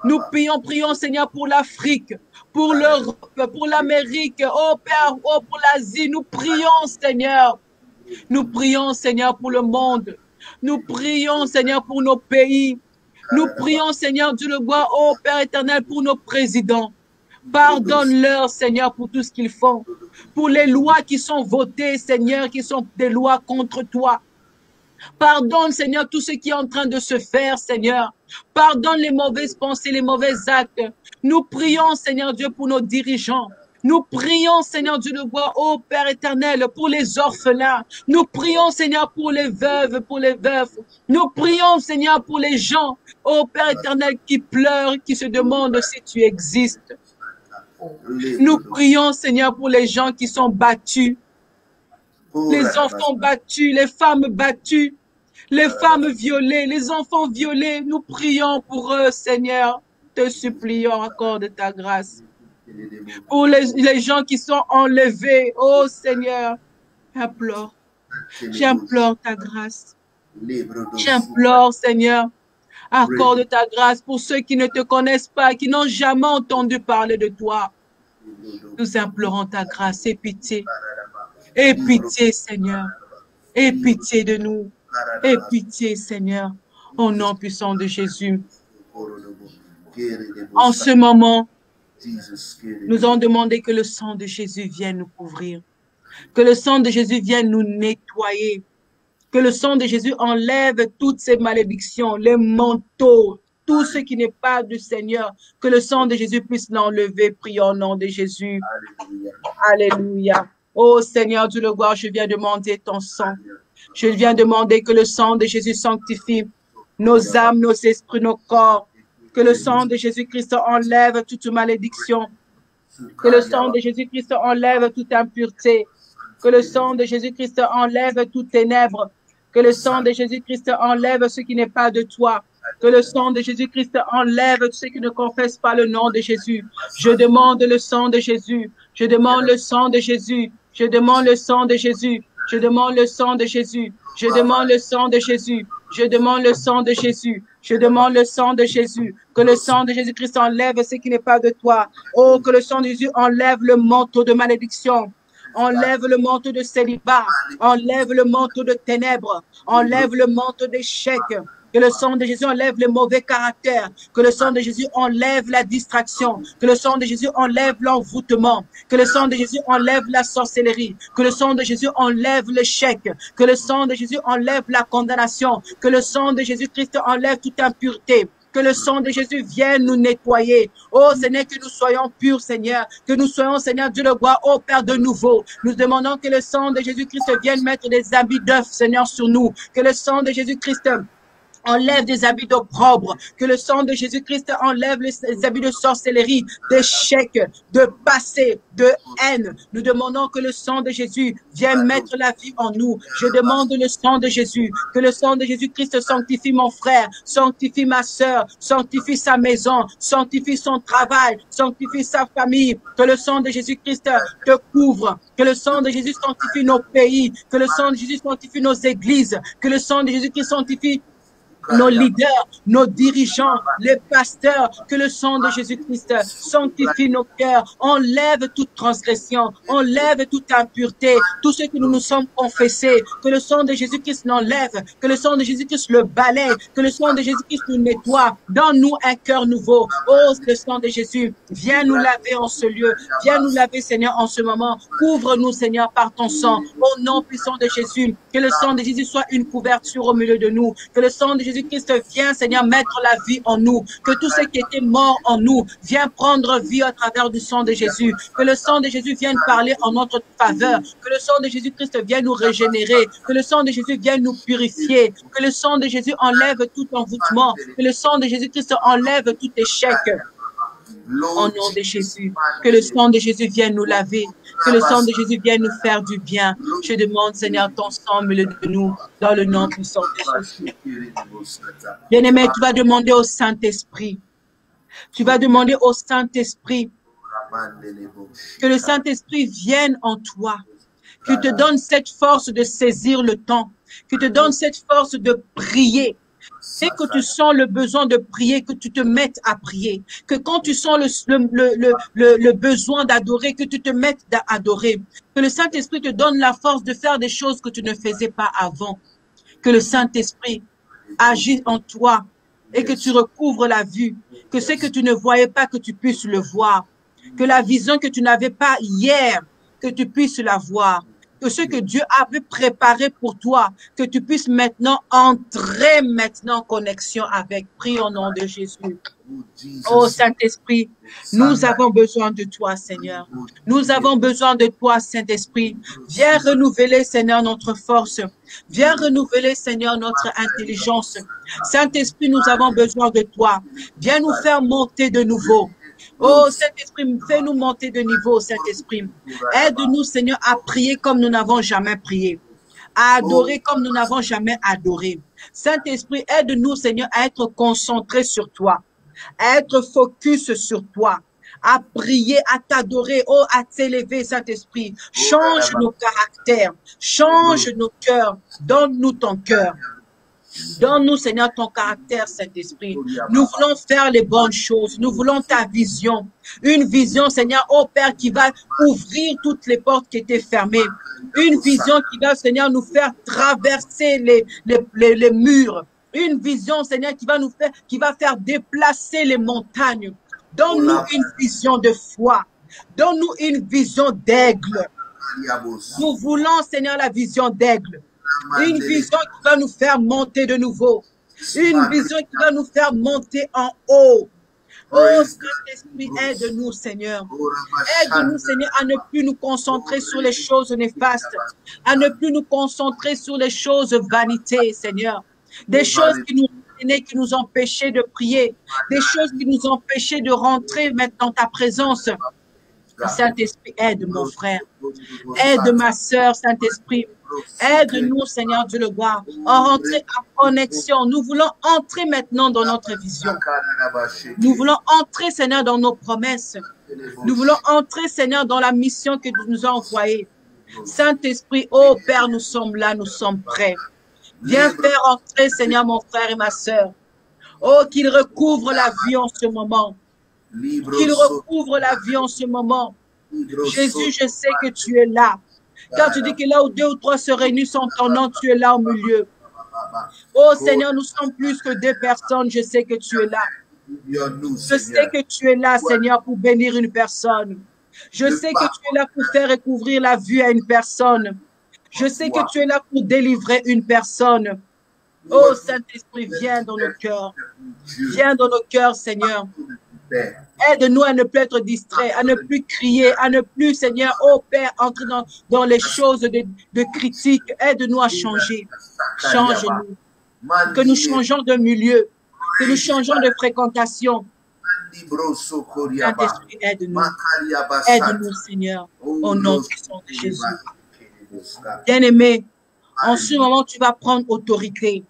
C: Nous prions, Seigneur, pour l'Afrique, pour l'Europe, pour l'Amérique, oh Père, oh pour l'Asie. Nous prions, Seigneur. Nous prions, Seigneur, pour le monde. Nous prions, Seigneur, pour nos pays. Nous prions, Seigneur, Dieu le bois, oh Père éternel, pour nos présidents. Pardonne-leur, Seigneur, pour tout ce qu'ils font. Pour les lois qui sont votées, Seigneur, qui sont des lois contre toi. Pardonne, Seigneur, tout ce qui est en train de se faire, Seigneur. Pardonne les mauvaises pensées, les mauvais actes. Nous prions, Seigneur Dieu, pour nos dirigeants. Nous prions, Seigneur Dieu de gloire, ô Père éternel, pour les orphelins. Nous prions, Seigneur, pour les veuves, pour les veufs. Nous prions, Seigneur, pour les gens, ô Père éternel, qui pleurent, qui se demandent si tu existes. Nous prions, Seigneur, pour les gens qui sont battus, les enfants battus, les femmes battues, les femmes violées, les enfants violés. Nous prions pour eux, Seigneur. Te supplions, accorde ta grâce. Pour les gens qui sont enlevés, oh Seigneur, j'implore ta grâce. J'implore, Seigneur, accorde ta grâce pour ceux qui ne te connaissent pas, qui n'ont jamais entendu parler de toi. Nous implorons ta grâce et pitié. Et pitié, Seigneur. Et pitié de nous. Et pitié, Seigneur. Au nom puissant de Jésus. En ce moment, nous avons demandé que le sang de Jésus vienne nous couvrir. Que le sang de Jésus vienne nous nettoyer. Que le sang de Jésus enlève toutes ces malédictions, les manteaux, tout ce qui n'est pas du Seigneur. Que le sang de Jésus puisse l'enlever. Prions au nom de Jésus. Alléluia. Oh Seigneur, Dieu le gloire, je viens demander ton sang. Je viens demander que le sang de Jésus sanctifie nos âmes, nos esprits, nos corps. Que le sang de Jésus-Christ enlève toute malédiction. Que le sang de Jésus-Christ enlève toute impureté. Que le sang de Jésus-Christ enlève toute ténèbre. Que le sang de Jésus-Christ enlève ce qui n'est pas de toi. Que le sang de Jésus-Christ enlève ceux qui ne confessent pas le nom de Jésus. Je demande le sang de Jésus. Je demande le sang de Jésus. Je demande le sang de Jésus. Je demande le sang de Jésus. Je demande le sang de Jésus. Je demande le sang de Jésus. Je demande le sang de Jésus. Que le sang de Jésus-Christ enlève ce qui n'est pas de toi. Oh, que le sang de Jésus enlève le manteau de malédiction. Enlève le manteau de célibat. Enlève le manteau de ténèbres. Enlève le manteau d'échec. Que le sang de Jésus enlève le mauvais caractère. Que le sang de Jésus enlève la distraction. Que le sang de Jésus enlève l'envoûtement. Que le sang de Jésus enlève la sorcellerie. Que le sang de Jésus enlève l'échec. Que le sang de Jésus enlève la condamnation. Que le sang de Jésus-Christ enlève toute impureté. Que le sang de Jésus vienne nous nettoyer. Oh Seigneur, que nous soyons purs, Seigneur. Que nous soyons, Seigneur, Dieu le gloire, oh Père de nouveau. Nous demandons que le sang de Jésus-Christ vienne mettre des habits d'œuf, Seigneur, sur nous. Que le sang de Jésus-Christ enlève des habits d'opprobre, que le sang de Jésus-Christ enlève les habits de sorcellerie, d'échec, de passé, de haine. Nous demandons que le sang de Jésus vienne mettre la vie en nous. Je demande le sang de Jésus, que le sang de Jésus-Christ sanctifie mon frère, sanctifie ma sœur, sanctifie sa maison, sanctifie son travail, sanctifie sa famille. Que le sang de Jésus-Christ te couvre, que le sang de Jésus sanctifie nos pays, que le sang de Jésus sanctifie nos églises, que le sang de Jésus-Christ sanctifie nos leaders, nos dirigeants, les pasteurs, que le sang de Jésus-Christ sanctifie nos cœurs, enlève toute transgression, enlève toute impureté, tout ce que nous nous sommes confessés, que le sang de Jésus-Christ l'enlève, que le sang de Jésus-Christ le balaye, que le sang de Jésus-Christ nous nettoie, donne-nous un cœur nouveau. Oh, le sang de Jésus, viens nous laver en ce lieu, viens nous laver, Seigneur, en ce moment, couvre-nous, Seigneur, par ton sang, au nom puissant de Jésus, que le sang de Jésus soit une couverture au milieu de nous, que le sang de Jésus-Christ vient, Seigneur, mettre la vie en nous. Que tout ce qui était mort en nous vient prendre vie à travers du sang de Jésus. Que le sang de Jésus vienne parler en notre faveur. Que le sang de Jésus-Christ vienne nous régénérer. Que le sang de Jésus vienne nous purifier. Que le sang de Jésus enlève tout envoûtement. Que le sang de Jésus-Christ enlève tout échec. Au nom de Jésus, que le sang de Jésus vienne nous laver, que le sang de Jésus vienne nous faire du bien. Je demande, Seigneur, ton sang au milieu de nous, dans le nom puissant de Jésus. Bien-aimé, tu vas demander au Saint-Esprit, tu vas demander au Saint-Esprit que le Saint-Esprit vienne en toi, qu'il te donne cette force de saisir le temps, qu'il te donne cette force de prier. C'est que tu sens le besoin de prier, que tu te mettes à prier. Que quand tu sens le besoin d'adorer, que tu te mettes à adorer. Que le Saint-Esprit te donne la force de faire des choses que tu ne faisais pas avant. Que le Saint-Esprit agisse en toi et que tu recouvres la vue. Que ce que tu ne voyais pas, que tu puisses le voir. Que la vision que tu n'avais pas hier, que tu puisses la voir. que ce que Dieu avait préparé pour toi, que tu puisses maintenant entrer maintenant en connexion avec. Prie au nom de Jésus. Oh Saint-Esprit, nous avons besoin de toi, Seigneur. Nous avons besoin de toi, Saint-Esprit. Viens renouveler, Seigneur, notre force. Viens renouveler, Seigneur, notre intelligence. Saint-Esprit, nous avons besoin de toi. Viens nous faire monter de nouveau. Oh Saint-Esprit, fais-nous monter de niveau, Saint-Esprit. Aide-nous, Seigneur, à prier comme nous n'avons jamais prié. À adorer comme nous n'avons jamais adoré. Saint-Esprit, aide-nous, Seigneur, à être concentrés sur toi. À être focus sur toi, à prier, à t'adorer, oh, à t'élever, Saint-Esprit. Change nos caractères, change nos cœurs, donne-nous ton cœur. Donne-nous, Seigneur, ton caractère, Saint-Esprit. Nous voulons faire les bonnes choses. Nous voulons ta vision. Une vision, Seigneur, oh Père, qui va ouvrir toutes les portes qui étaient fermées. Une vision qui va, Seigneur, nous faire traverser les murs. Une vision, Seigneur, qui va faire déplacer les montagnes. Donne-nous une vision de foi. Donne-nous une vision d'aigle. Nous voulons, Seigneur, la vision d'aigle. Une vision qui va nous faire monter de nouveau. Une vision qui va nous faire monter en haut. Oh, Saint-Esprit, aide-nous, Seigneur. Aide-nous, Seigneur, à ne plus nous concentrer sur les choses néfastes. À ne plus nous concentrer sur les choses vanité, Seigneur. Des choses qui nous empêchaient de prier. Des choses qui nous empêchaient de rentrer maintenant dans ta présence. Saint-Esprit, aide mon frère. Aide ma sœur, Saint-Esprit. Aide-nous, Seigneur Dieu le roi, à rentrer en connexion. Nous voulons entrer maintenant dans notre vision. Nous voulons entrer, Seigneur, dans nos promesses. Nous voulons entrer, Seigneur, dans la mission que tu nous as envoyée. Saint-Esprit, oh Père, nous sommes là, nous sommes prêts. Viens faire entrer, Seigneur, mon frère et ma sœur. Oh, qu'il recouvre la vie en ce moment. Qu'il recouvre la vie en ce moment. Jésus, je sais que tu es là. Car tu dis que là où 2 ou 3 se réunissent en ton nom, tu es là au milieu. Oh Seigneur, nous sommes plus que 2 personnes. Je sais que tu es là. Je sais que tu es là, Seigneur, pour bénir une personne. Je sais que tu es là pour faire recouvrir la vue à une personne. Je sais que tu es là pour délivrer une personne. Oh Saint-Esprit, viens dans nos cœurs. Viens dans nos cœurs, Seigneur. Aide-nous à ne plus être distraits, à ne plus crier, à ne plus, Seigneur, oh Père, entrer dans les choses de critique. Aide-nous à changer. Change-nous. Que nous changeons de milieu, que nous changeons de fréquentation. Saint-Esprit, aide-nous. Aide-nous, Seigneur, au nom puissant de Jésus. Bien-aimé, en ce moment, tu vas prendre autorité.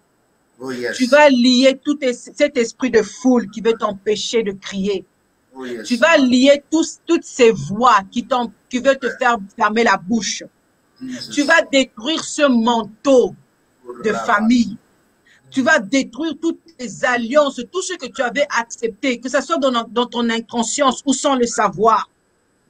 C: Tu vas lier tout cet esprit de foule qui veut t'empêcher de crier. Tu vas lier toutes ces voix qui veulent te faire fermer la bouche. Tu vas détruire ce manteau de famille. Tu vas détruire toutes les alliances, tout ce que tu avais accepté, que ce soit dans ton inconscience ou sans le savoir.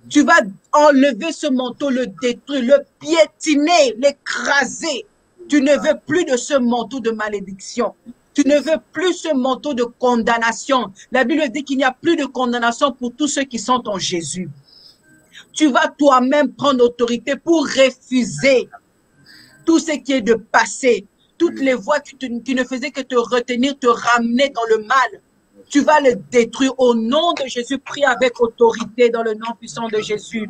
C: Tu vas enlever ce manteau, le détruire, le piétiner, l'écraser. Tu ne veux plus de ce manteau de malédiction. Tu ne veux plus ce manteau de condamnation. La Bible dit qu'il n'y a plus de condamnation pour tous ceux qui sont en Jésus. Tu vas toi-même prendre autorité pour refuser tout ce qui est de passé. Toutes les voies qui ne faisaient que te retenir, te ramener dans le mal. Tu vas le détruire au nom de Jésus. Prie avec autorité dans le nom puissant de Jésus.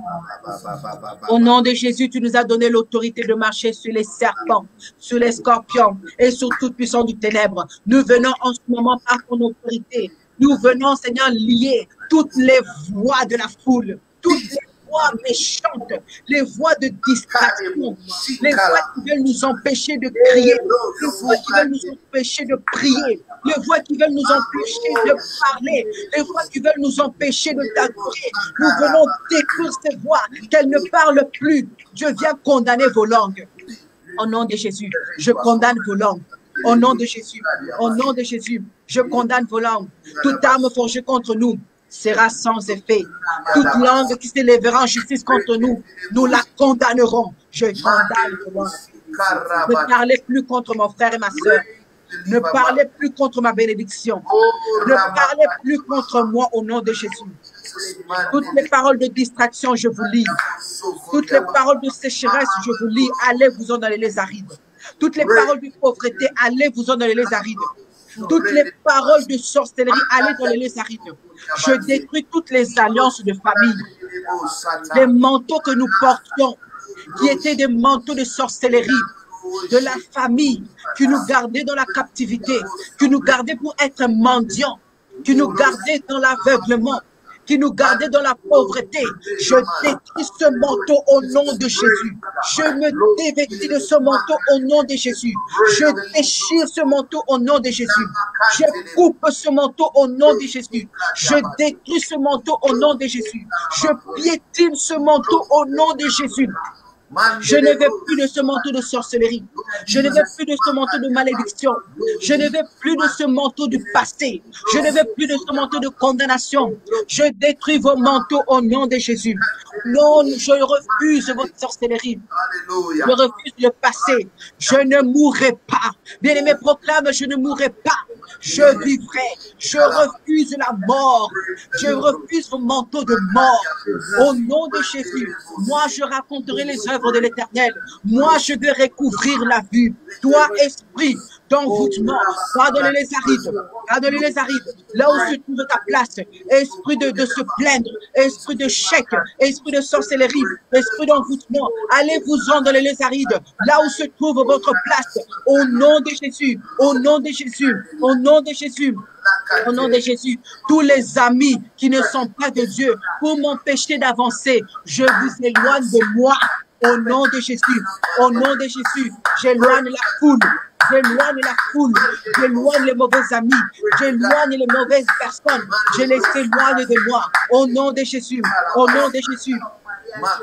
C: Au nom de Jésus, tu nous as donné l'autorité de marcher sur les serpents, sur les scorpions et sur toute puissance du ténèbre. Nous venons en ce moment par ton autorité. Nous venons, Seigneur, lier toutes les voix de la foule, toutes les voix méchantes, les voix de distraction, les voix qui veulent nous empêcher de crier, les voix qui veulent nous empêcher de prier, les voix qui veulent nous empêcher de parler, les voix qui veulent nous empêcher de t'adorer. Nous venons détruire ces voix, qu'elles ne parlent plus. Dieu vient condamner vos langues. Au nom de Jésus, je condamne vos langues. Au nom de Jésus, au nom de Jésus, je condamne vos langues. Toute arme forgée contre nous sera sans effet. Toute langue qui s'élèvera en justice contre nous, nous la condamnerons. Je condamne vos langues. Ne parlez plus contre mon frère et ma soeur. Ne parlez plus contre ma bénédiction. Ne parlez plus contre moi au nom de Jésus. Toutes les paroles de distraction, je vous lis. Toutes les paroles de sécheresse, je vous lis, allez-vous-en dans les lieux arides. Toutes les paroles de pauvreté, allez-vous-en dans les lieux arides. Toutes les paroles de sorcellerie, allez dans les lieux arides. Je détruis toutes les alliances de famille. Les manteaux que nous portions, qui étaient des manteaux de sorcellerie, de la famille, qui nous gardaient dans la captivité, qui nous gardaient pour être mendiants, qui nous gardaient dans l'aveuglement, qui nous gardaient dans la pauvreté. Je détruis ce manteau au nom de Jésus. Je me dévêtis de ce manteau au nom de Jésus. Je déchire ce manteau au nom de Jésus. Je coupe ce manteau au nom de Jésus. Je détruis ce manteau au nom de Jésus. Je piétine ce manteau au nom de Jésus. Je ne veux plus de ce manteau de sorcellerie. Je ne veux plus de ce manteau de malédiction. Je ne veux plus de ce manteau du passé. Je ne veux plus de ce manteau de condamnation. Je détruis vos manteaux au nom de Jésus. Non, je refuse votre sorcellerie. Je refuse le passé. Je ne mourrai pas. Bien-aimé, proclame, je ne mourrai pas. Je vivrai. Je refuse la mort. Je refuse vos manteaux de mort. Au nom de Jésus, moi, je raconterai les œuvres de l'Éternel. Moi, je vais recouvrir la vue. Toi, esprit d'envoûtement, pardonnez les arides, pardonnez les arides, là où se trouve ta place, esprit de se plaindre, esprit de chèque, esprit de sorcellerie, esprit d'envoûtement, allez-vous-en dans les arides, là où se trouve votre place, au nom de Jésus, au nom de Jésus, au nom de Jésus. Au nom de Jésus, tous les amis qui ne sont pas de Dieu, pour m'empêcher d'avancer, je vous éloigne de moi. Au nom de Jésus, au nom de Jésus, j'éloigne la foule, j'éloigne la foule, j'éloigne les mauvais amis, j'éloigne les mauvaises personnes, je les éloigne de moi. Au nom de Jésus, au nom de Jésus,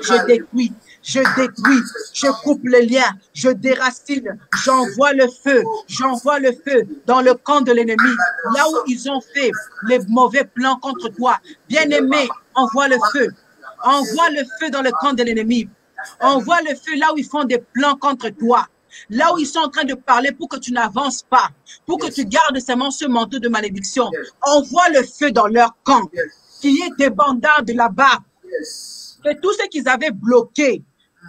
C: je détruis, je coupe les liens, je déracine, j'envoie le feu dans le camp de l'ennemi, là où ils ont fait les mauvais plans contre toi. Bien-aimé, envoie le feu dans le camp de l'ennemi. Envoie le feu là où ils font des plans contre toi. Là où ils sont en train de parler pour que tu n'avances pas, pour que tu gardes seulement ce manteau de malédiction. Envoie le feu dans leur camp, qu'il y ait des bandards de là-bas. Que tout ce qu'ils avaient bloqué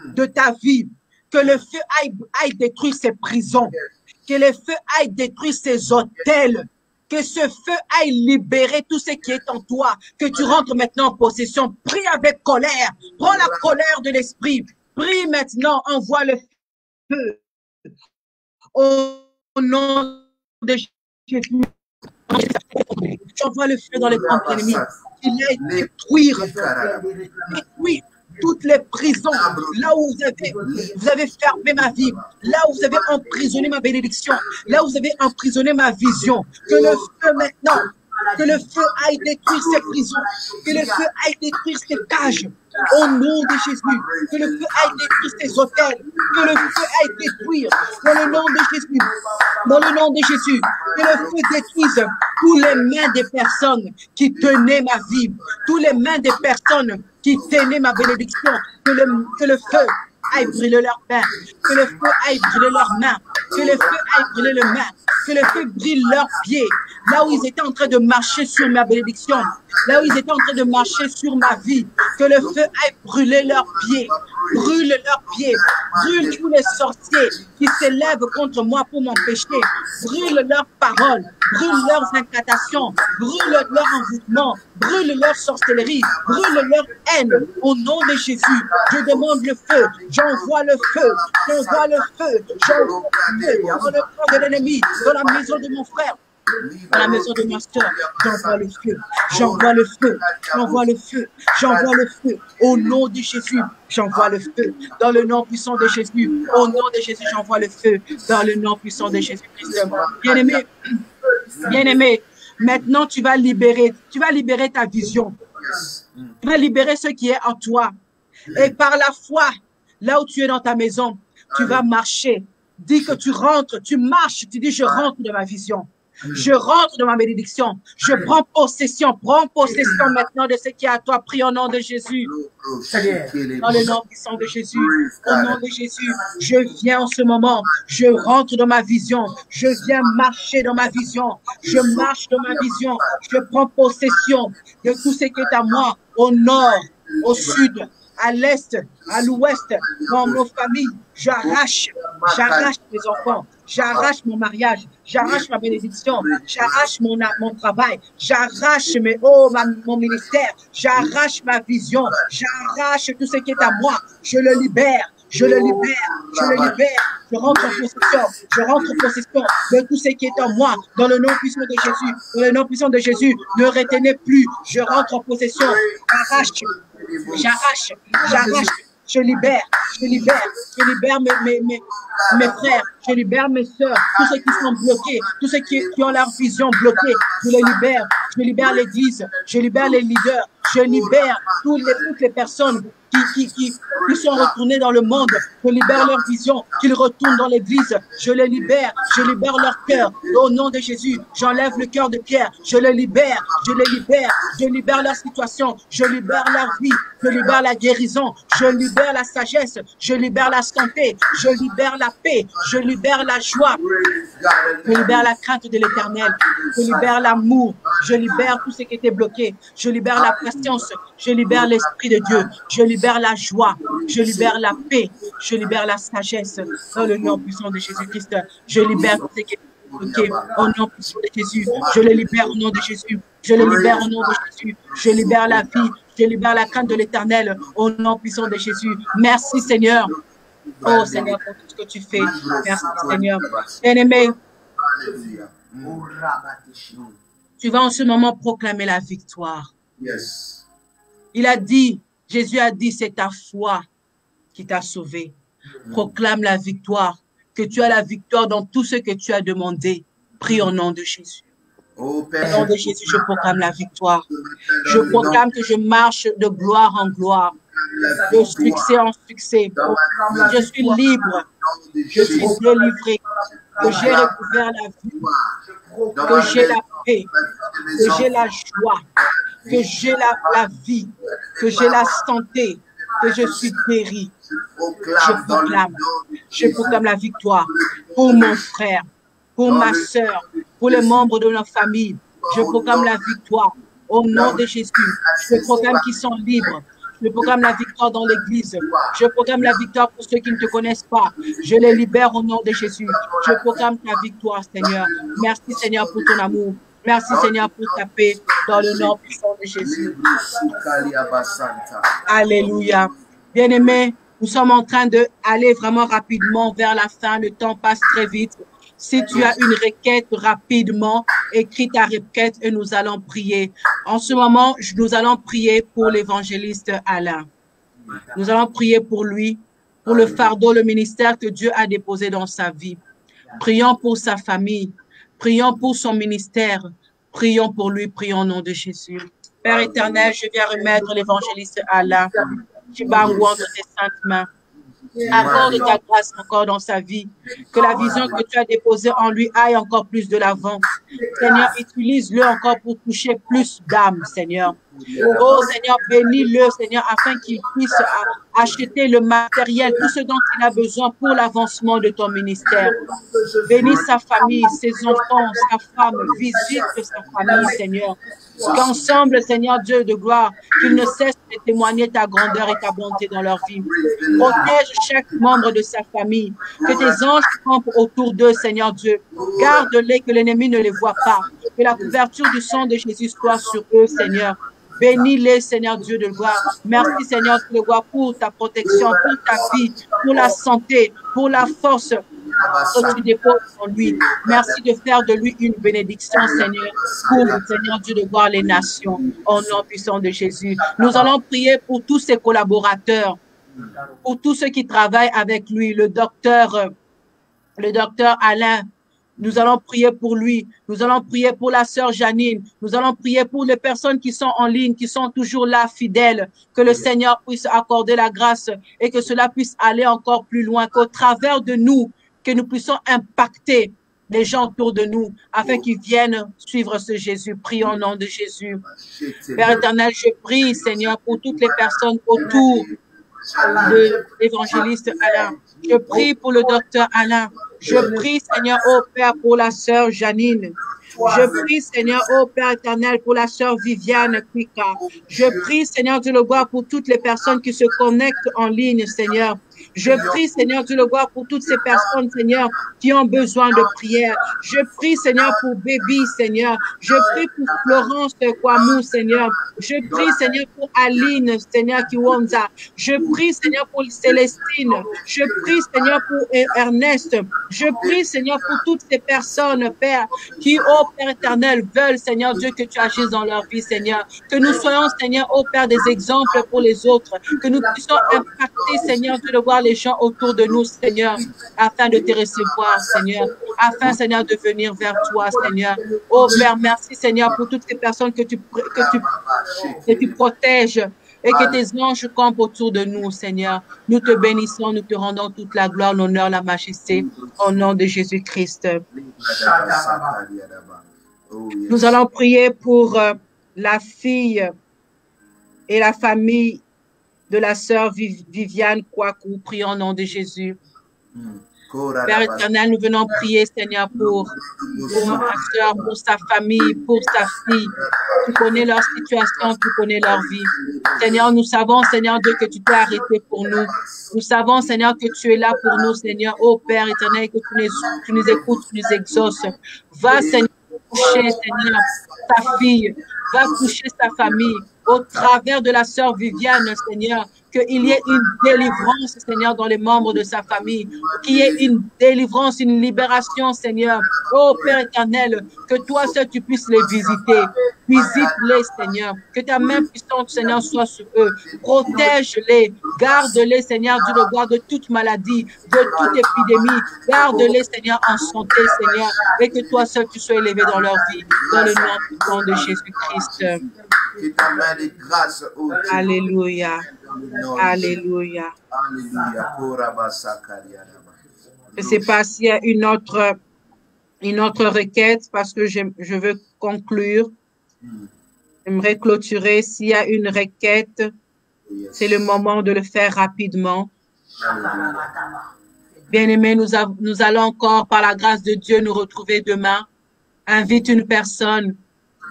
C: de ta vie, que le feu aille détruire ces prisons, que le feu aille détruire ces hôtels, que ce feu aille libérer tout ce qui est en toi, que tu rentres maintenant en possession. Prie avec colère, prends la colère de l'esprit, prie maintenant, envoie le feu. Au nom de Jésus, j'envoie le feu dans les camps de l'ennemi. Il aille détruire toutes les prisons, là où vous avez fermé ma vie, là où vous avez emprisonné ma bénédiction, là où vous avez emprisonné ma vision. Que le feu maintenant, que le feu aille détruire ces prisons, que le feu aille détruire ces cages. Au nom de Jésus, que le feu aille détruire ces hôtels, que le feu aille détruire, dans le nom de Jésus, dans le nom de Jésus, que le feu détruise tous les mains des personnes qui tenaient ma vie, tous les mains des personnes qui tenaient ma bénédiction, que le feu aille brûler leurs mains, que le feu aille brûler leurs mains, que le feu aille brûler leurs mains, que le feu brûle leurs pieds, là où ils étaient en train de marcher sur ma bénédiction, là où ils étaient en train de marcher sur ma vie, que le feu aille brûler leurs pieds, brûle leurs pieds, brûle tous les sorciers qui s'élèvent contre moi pour m'empêcher, brûle leurs paroles, brûle leurs incantations, brûle leur envoûtement, brûle leur sorcellerie, brûle leur haine. Au nom de Jésus, je demande le feu, j'envoie le feu, j'envoie le feu, j'envoie le feu dans le camp de l'ennemi, dans la maison de mon frère, dans la maison de ma soeur, j'envoie le feu, j'envoie le feu, j'envoie le feu, j'envoie le feu, au nom de Jésus, j'envoie le feu, dans le nom puissant de Jésus, au nom de Jésus, j'envoie le feu, dans le nom puissant de Jésus-Christ. Bien-aimé, bien-aimé, maintenant tu vas libérer ta vision, tu vas libérer ce qui est en toi, et par la foi, là où tu es dans ta maison, tu vas marcher, dis que tu rentres, tu marches, tu dis je rentre dans ma vision. Je rentre dans ma bénédiction. Je prends possession maintenant de ce qui est à toi. Prie au nom de Jésus. Dans le nom puissant de Jésus. Au nom de Jésus, je viens en ce moment. Je rentre dans ma vision. Je viens marcher dans ma vision. Je marche dans ma vision. Je prends possession de tout ce qui est à moi. Au nord, au sud, à l'est, à l'ouest, dans nos familles. J'arrache mes enfants, j'arrache mon mariage, j'arrache ma bénédiction, j'arrache mon travail, j'arrache mon ministère, j'arrache ma vision, j'arrache tout ce qui est à moi, je le libère, je le libère, je rentre en possession de tout ce qui est en moi, dans le nom puissant de Jésus, dans le nom puissant de Jésus, ne retenez plus, je rentre en possession, j'arrache, je libère mes frères, je libère mes sœurs, tous ceux qui sont bloqués, tous ceux qui ont leur vision bloquée, je libère l'église, je libère les leaders, je libère toutes les personnes qui sont retournées dans le monde, je libère leur vision, qu'ils retournent dans l'église, je libère leur cœur, au nom de Jésus, j'enlève le cœur de Pierre, je libère leur situation, je libère leur vie, je libère la guérison, je libère la sagesse, je libère la santé, je libère la paix, je libère la joie, je libère la crainte de l'Éternel, je libère l'amour, je libère tout ce qui était bloqué, je libère la patience, je libère l'Esprit de Dieu, je libère la joie, je libère la paix, je libère la sagesse, dans le nom puissant de Jésus-Christ, je libère tout ce qui est bloqué, au nom puissant de Jésus, je le libère au nom de Jésus, je le libère au nom de Jésus, je libère la vie, je libère la crainte de l'Éternel, au nom puissant de Jésus. Merci Seigneur. Oh Seigneur, pour tout ce que tu fais. Merci Seigneur. Bien-aimé, tu vas en ce moment proclamer la victoire. Il a dit, Jésus a dit, c'est ta foi qui t'a sauvé. Proclame la victoire, que tu as la victoire dans tout ce que tu as demandé. Prie au nom de Jésus. Au nom de Jésus, je proclame la victoire. Je proclame que je marche de gloire en gloire, de succès en succès. Je suis libre, je suis délivré, que j'ai recouvert la vie, que j'ai la paix, que j'ai la joie, que j'ai la vie, que j'ai la santé, que je suis guéri. Je proclame la victoire pour mon frère, pour ma soeur, pour les membres de notre famille. Je proclame la victoire au nom de Jésus. Je proclame qu'ils sont libres. Je proclame la victoire dans l'église. Je proclame la victoire pour ceux qui ne te connaissent pas. Je les libère au nom de Jésus. Je proclame ta victoire, Seigneur. Merci, Seigneur, pour ton amour. Merci, Seigneur, pour ta paix dans le nom puissant de Jésus. Alléluia. Bien-aimés, nous sommes en train d'aller vraiment rapidement vers la fin. Le temps passe très vite. Si tu as une requête, rapidement, écris ta requête et nous allons prier. En ce moment, nous allons prier pour l'évangéliste Alain. Nous allons prier pour lui, pour le fardeau, le ministère que Dieu a déposé dans sa vie. Prions pour sa famille. Prions pour son ministère. Prions pour lui. Prions au nom de Jésus. Père éternel, je viens remettre l'évangéliste Alain. Tu vas dans tes saintes mains. Accorde ta grâce encore dans sa vie, que la vision que tu as déposée en lui aille encore plus de l'avant. Seigneur, utilise-le encore pour toucher plus d'âmes, Seigneur. Oh Seigneur, bénis-le, Seigneur, afin qu'il puisse acheter le matériel, tout ce dont il a besoin pour l'avancement de ton ministère. Bénis sa famille, ses enfants, sa femme, visite sa famille, Seigneur. Qu'ensemble, Seigneur Dieu de gloire, qu'ils ne cessent de témoigner ta grandeur et ta bonté dans leur vie. Protège chaque membre de sa famille. Que tes anges campent autour d'eux, Seigneur Dieu. Garde-les, que l'ennemi ne les voit pas. Que la couverture du sang de Jésus soit sur eux, Seigneur. Bénis-les, Seigneur Dieu de gloire. Merci, Seigneur Dieu de gloire, pour ta protection, pour ta vie, pour la santé, pour la force que tu déposes en lui. Merci de faire de lui une bénédiction, Seigneur, pour, Seigneur Dieu de gloire, les nations. Au nom puissant de Jésus. Nous allons prier pour tous ses collaborateurs, pour tous ceux qui travaillent avec lui, le docteur Alain. Nous allons prier pour lui. Nous allons prier pour la sœur Janine. Nous allons prier pour les personnes qui sont en ligne, qui sont toujours là, fidèles. Que le Seigneur puisse accorder la grâce et que cela puisse aller encore plus loin. Qu'au travers de nous, que nous puissions impacter les gens autour de nous afin qu'ils viennent suivre ce Jésus. Prions au nom de Jésus. Père éternel, je prie, Seigneur, pour toutes les personnes autour de l'évangéliste Alain. Je prie pour le docteur Alain. Je prie, Seigneur, ô Père, pour la sœur Janine. Je prie, Seigneur, ô Père éternel, pour la sœur Viviane Kwika. Je prie, Seigneur, Dieu le gloire, pour toutes les personnes qui se connectent en ligne, Seigneur. Je prie, Seigneur, Dieu le gloire, pour toutes ces personnes, Seigneur, qui ont besoin de prière. Je prie, Seigneur, pour Baby, Seigneur. Je prie pour Florence Kwamou, Seigneur. Je prie, Seigneur, pour Aline, Seigneur, Kiwonza. Je prie, Seigneur, pour Célestine. Je prie, Seigneur, pour Ernest. Je prie, Seigneur, pour toutes ces personnes, Père, qui, ô Père éternel, veulent, Seigneur Dieu, que tu agisses dans leur vie, Seigneur. Que nous soyons, Seigneur, ô Père, des exemples pour les autres. Que nous puissions impacter, Seigneur, Dieu, de voir les gens autour de nous, Seigneur, afin de te recevoir, Seigneur. Afin, Seigneur, de venir vers toi, Seigneur. Ô Père, merci, Seigneur, pour toutes ces personnes que tu protèges et que tes anges campent autour de nous, Seigneur. Nous te bénissons, nous te rendons toute la gloire, l'honneur, la majesté, au nom de Jésus-Christ. Nous allons prier pour la fille et la famille de la sœur Viviane Kwaku. Prions au nom de Jésus. Père éternel, nous venons prier, Seigneur, pour ma sœur, pour sa famille, pour sa fille. Tu connais leur situation, tu connais leur vie. Seigneur, nous savons, Seigneur Dieu, que tu t'es arrêté pour nous. Nous savons, Seigneur, que tu es là pour nous, Seigneur. Ô Père éternel, que tu nous écoutes, tu nous exauces. Va, Seigneur, toucher, Seigneur, ta fille. Va toucher sa famille. Au travers de la sœur Viviane, Seigneur, qu'il y ait une délivrance, Seigneur, dans les membres de sa famille, qu'il y ait une délivrance, une libération, Seigneur. Oh Père éternel, que toi seul tu puisses les visiter. Visite-les, Seigneur. Que ta main puissante, Seigneur, soit sur eux. Protège-les. Garde-les, Seigneur, du regard de toute maladie, de toute épidémie. Garde-les, Seigneur, en santé, Seigneur. Et que toi seul tu sois élevé dans leur vie. Dans le nom de Jésus-Christ. Alléluia. Alléluia. Je ne sais pas s'il y a une autre requête parce que je veux conclure. J'aimerais clôturer. S'il y a une requête, c'est le moment de le faire rapidement. Bien-aimés, nous allons encore, par la grâce de Dieu, nous retrouver demain. Invite une personne.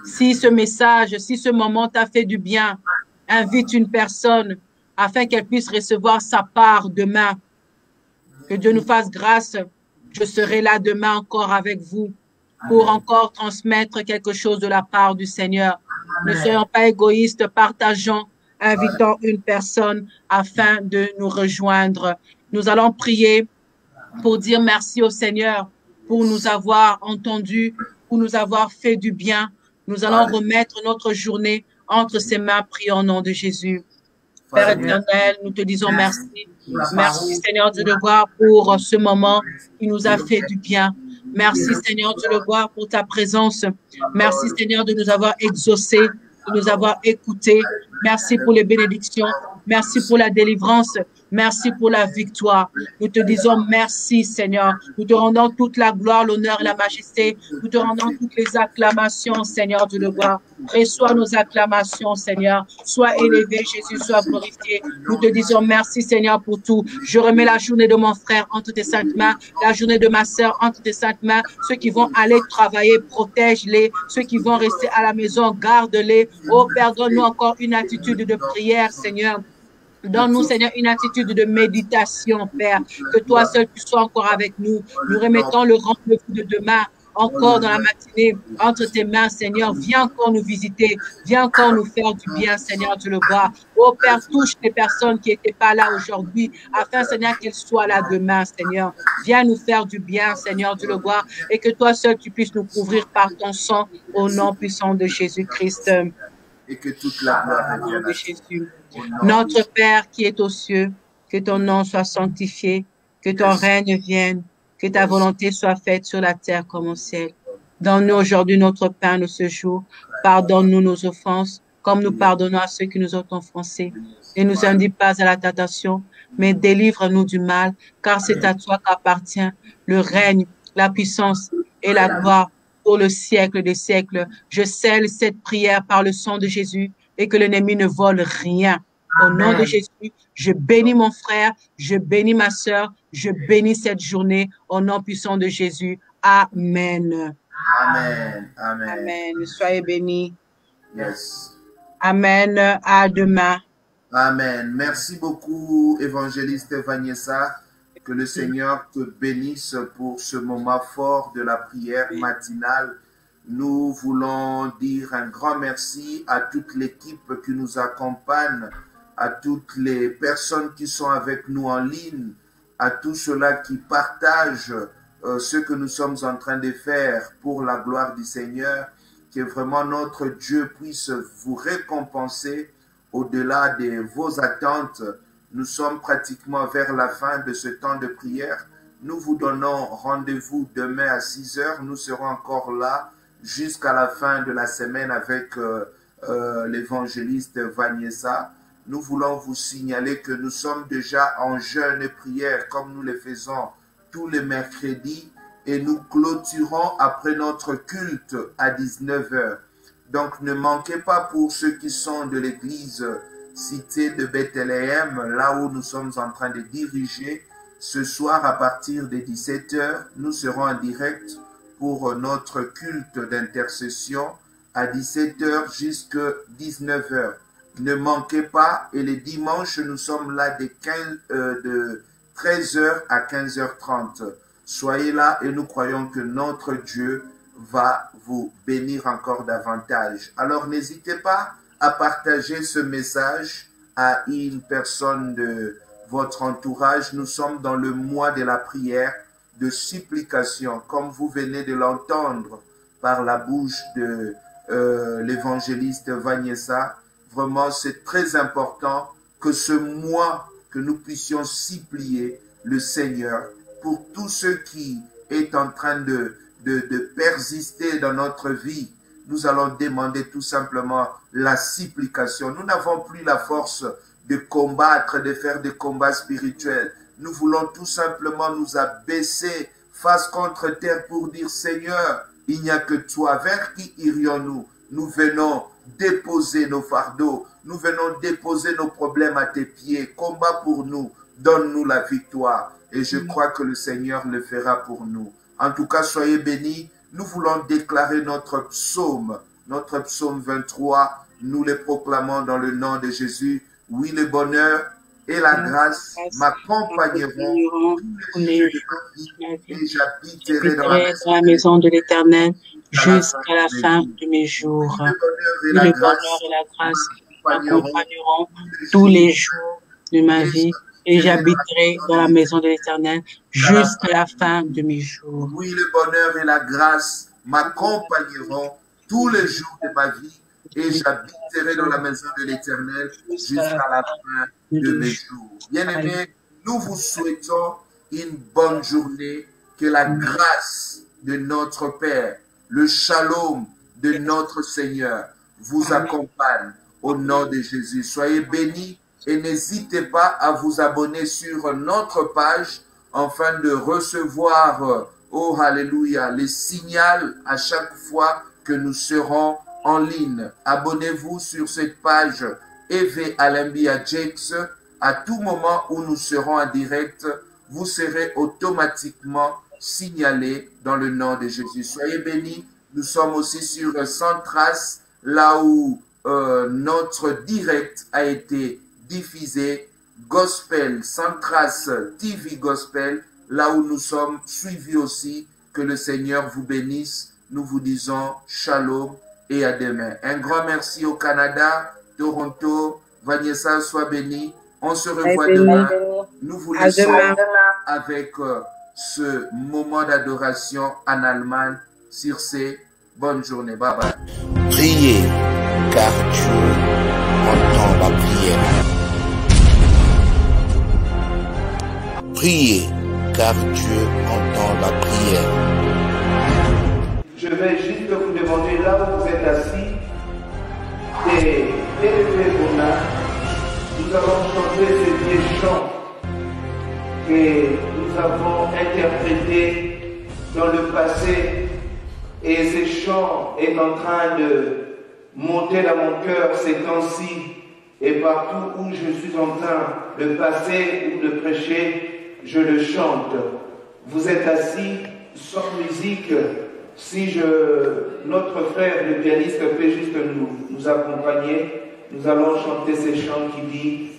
C: Si ce message, si ce moment t'a fait du bien, invite une personne afin qu'elle puisse recevoir sa part demain. Que Dieu nous fasse grâce. Je serai là demain encore avec vous pour encore transmettre quelque chose de la part du Seigneur. Ne soyons pas égoïstes, partageons, invitons une personne afin de nous rejoindre. Nous allons prier pour dire merci au Seigneur pour nous avoir entendus, pour nous avoir fait du bien. Nous allons remettre notre journée entre ses mains, prions au nom de Jésus. Père éternel, nous te disons merci. Merci Seigneur de le voir pour ce moment qui nous a fait du bien. Merci Seigneur de le voir pour ta présence. Merci Seigneur de nous avoir exaucés, de nous avoir écoutés. Merci pour les bénédictions. Merci pour la délivrance. Merci pour la victoire. Nous te disons merci, Seigneur. Nous te rendons toute la gloire, l'honneur et la majesté. Nous te rendons toutes les acclamations, Seigneur, de le voir. Reçois nos acclamations, Seigneur. Sois élevé, Jésus, sois glorifié. Nous te disons merci, Seigneur, pour tout. Je remets la journée de mon frère entre tes saintes mains, la journée de ma sœur entre tes saintes mains. Ceux qui vont aller travailler, protège-les. Ceux qui vont rester à la maison, garde-les. Oh, Père, donne-nous encore une attitude de prière, Seigneur. Donne-nous, Seigneur, une attitude de méditation, Père, que toi seul tu sois encore avec nous. Nous remettons le rendez-vous de demain, encore dans la matinée, entre tes mains, Seigneur. Viens encore nous visiter, viens encore nous faire du bien, Seigneur, tu le vois. Oh Père, touche les personnes qui n'étaient pas là aujourd'hui, afin, Seigneur, qu'elles soient là demain, Seigneur. Viens nous faire du bien, Seigneur, tu le vois, et que toi seul tu puisses nous couvrir par ton sang, au nom puissant de Jésus-Christ.
B: Et que toute la gloire revienne à
C: Jésus. Notre Père qui est aux cieux, que ton nom soit sanctifié, que ton règne vienne, que ta volonté soit faite sur la terre comme au ciel. Donne-nous aujourd'hui notre pain de ce jour. Pardonne-nous nos offenses, comme nous pardonnons à ceux qui nous ont offensés. Ne nous induis pas à la tentation, mais délivre-nous du mal, car c'est à toi qu'appartient le règne, la puissance et la gloire pour le siècle des siècles. Je scelle cette prière par le sang de Jésus et que l'ennemi ne vole rien Au nom de
D: Amen.
C: Jésus, je bénis mon frère, je bénis ma sœur, je bénis cette journée au nom puissant de Jésus. Amen.
B: Amen. Amen.
C: Amen. Soyez bénis.
B: Yes.
C: Amen. À demain.
B: Amen. Merci beaucoup, évangéliste Vanessa. Que le Seigneur te bénisse pour ce moment fort de la prière matinale. Nous voulons dire un grand merci à toute l'équipe qui nous accompagne, à toutes les personnes qui sont avec nous en ligne, à tous ceux-là qui partagent ce que nous sommes en train de faire pour la gloire du Seigneur. Que vraiment notre Dieu puisse vous récompenser au-delà de vos attentes. Nous sommes pratiquement vers la fin de ce temps de prière. Nous vous donnons rendez-vous demain à 6 heures. Nous serons encore là jusqu'à la fin de la semaine avec l'évangéliste Vanessa. Nous voulons vous signaler que nous sommes déjà en jeûne et prière comme nous le faisons tous les mercredis et nous clôturons après notre culte à 19 heures. Donc ne manquez pas pour ceux qui sont de l'église Cité de Bethléem, là où nous sommes en train de diriger. Ce soir à partir de 17 heures, nous serons en direct pour notre culte d'intercession à 17 heures jusqu'à 19 heures. Ne manquez pas, et les dimanches, nous sommes là de 13 heures à 15h30. Soyez là et nous croyons que notre Dieu va vous bénir encore davantage. Alors n'hésitez pas à partager ce message à une personne de votre entourage. Nous sommes dans le mois de la prière, de supplication, comme vous venez de l'entendre par la bouche de l'évangéliste Vanessa. Vraiment, c'est très important que ce mois, que nous puissions supplier le Seigneur pour tous ceux qui est en train de persister dans notre vie. Nous allons demander tout simplement la supplication. Nous n'avons plus la force de combattre, de faire des combats spirituels. Nous voulons tout simplement nous abaisser face contre terre pour dire, Seigneur, il n'y a que toi. Vers qui irions-nous? Nous venons déposer nos fardeaux. Nous venons déposer nos problèmes à tes pieds. Combat pour nous. Donne-nous la victoire. Et je crois que le Seigneur le fera pour nous. En tout cas, soyez bénis. Nous voulons déclarer notre psaume 23. Nous le proclamons dans le nom de Jésus. Oui, le bonheur et la grâce m'accompagneront tous les jours de ma vie et j'habiterai dans la maison de l'Éternel
C: jusqu'à la fin de mes jours.
B: Le bonheur et la grâce
C: m'accompagneront tous les jours de ma vie et j'habiterai dans la maison de l'Éternel jusqu'à la fin de mes jours.
B: Oui, le bonheur et la grâce m'accompagneront tous les jours de ma vie et j'habiterai dans la maison de l'Éternel jusqu'à la fin de mes jours. Bien-aimés, nous vous souhaitons une bonne journée, que la grâce de notre Père, le shalom de notre Seigneur vous accompagne au nom de Jésus. Soyez bénis et n'hésitez pas à vous abonner sur notre page afin de recevoir, oh alléluia, les signaux à chaque fois que nous serons en ligne. Abonnez-vous sur cette page EV Alembia Jakes. À tout moment où nous serons en direct, vous serez automatiquement signalé dans le nom de Jésus. Soyez bénis. Nous sommes aussi sur Sans Trace, là où notre direct a été diffusé. Gospel, Sans Trace TV Gospel, là où nous sommes suivis aussi. Que le Seigneur vous bénisse. Nous vous disons shalom et à demain. Un grand merci au Canada, Toronto. Vanessa, sois béni. On se revoit demain. Nous vous laissons avec ce moment d'adoration en Allemagne. Sur ce, bonne journée. Bye bye.
E: Priez, car Dieu entend la prière. Priez, car Dieu entend la prière.
B: Je vais juste vous demander là où vous êtes assis d'élever vos mains. Nous allons chanter ce vieux chant que nous avons interprété dans le passé et ce chant est en train de monter dans mon cœur ces temps-ci
F: Et partout où je suis en train de passer ou de prêcher, je le chante. Vous êtes assis, sans musique. Si notre frère, le pianiste, peut juste nous accompagner, nous allons chanter ces chants qui disent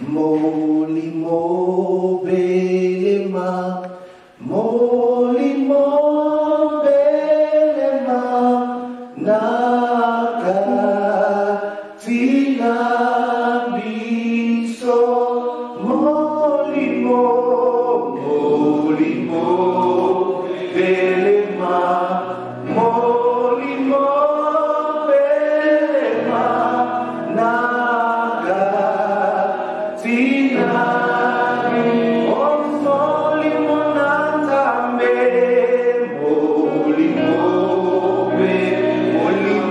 F: Molimo Belema, Molimo Belema, Naka Tina Biso, Molimo, Molimo Belema, Molimo Belema, Naka Tina Molimo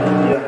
F: Alléluia.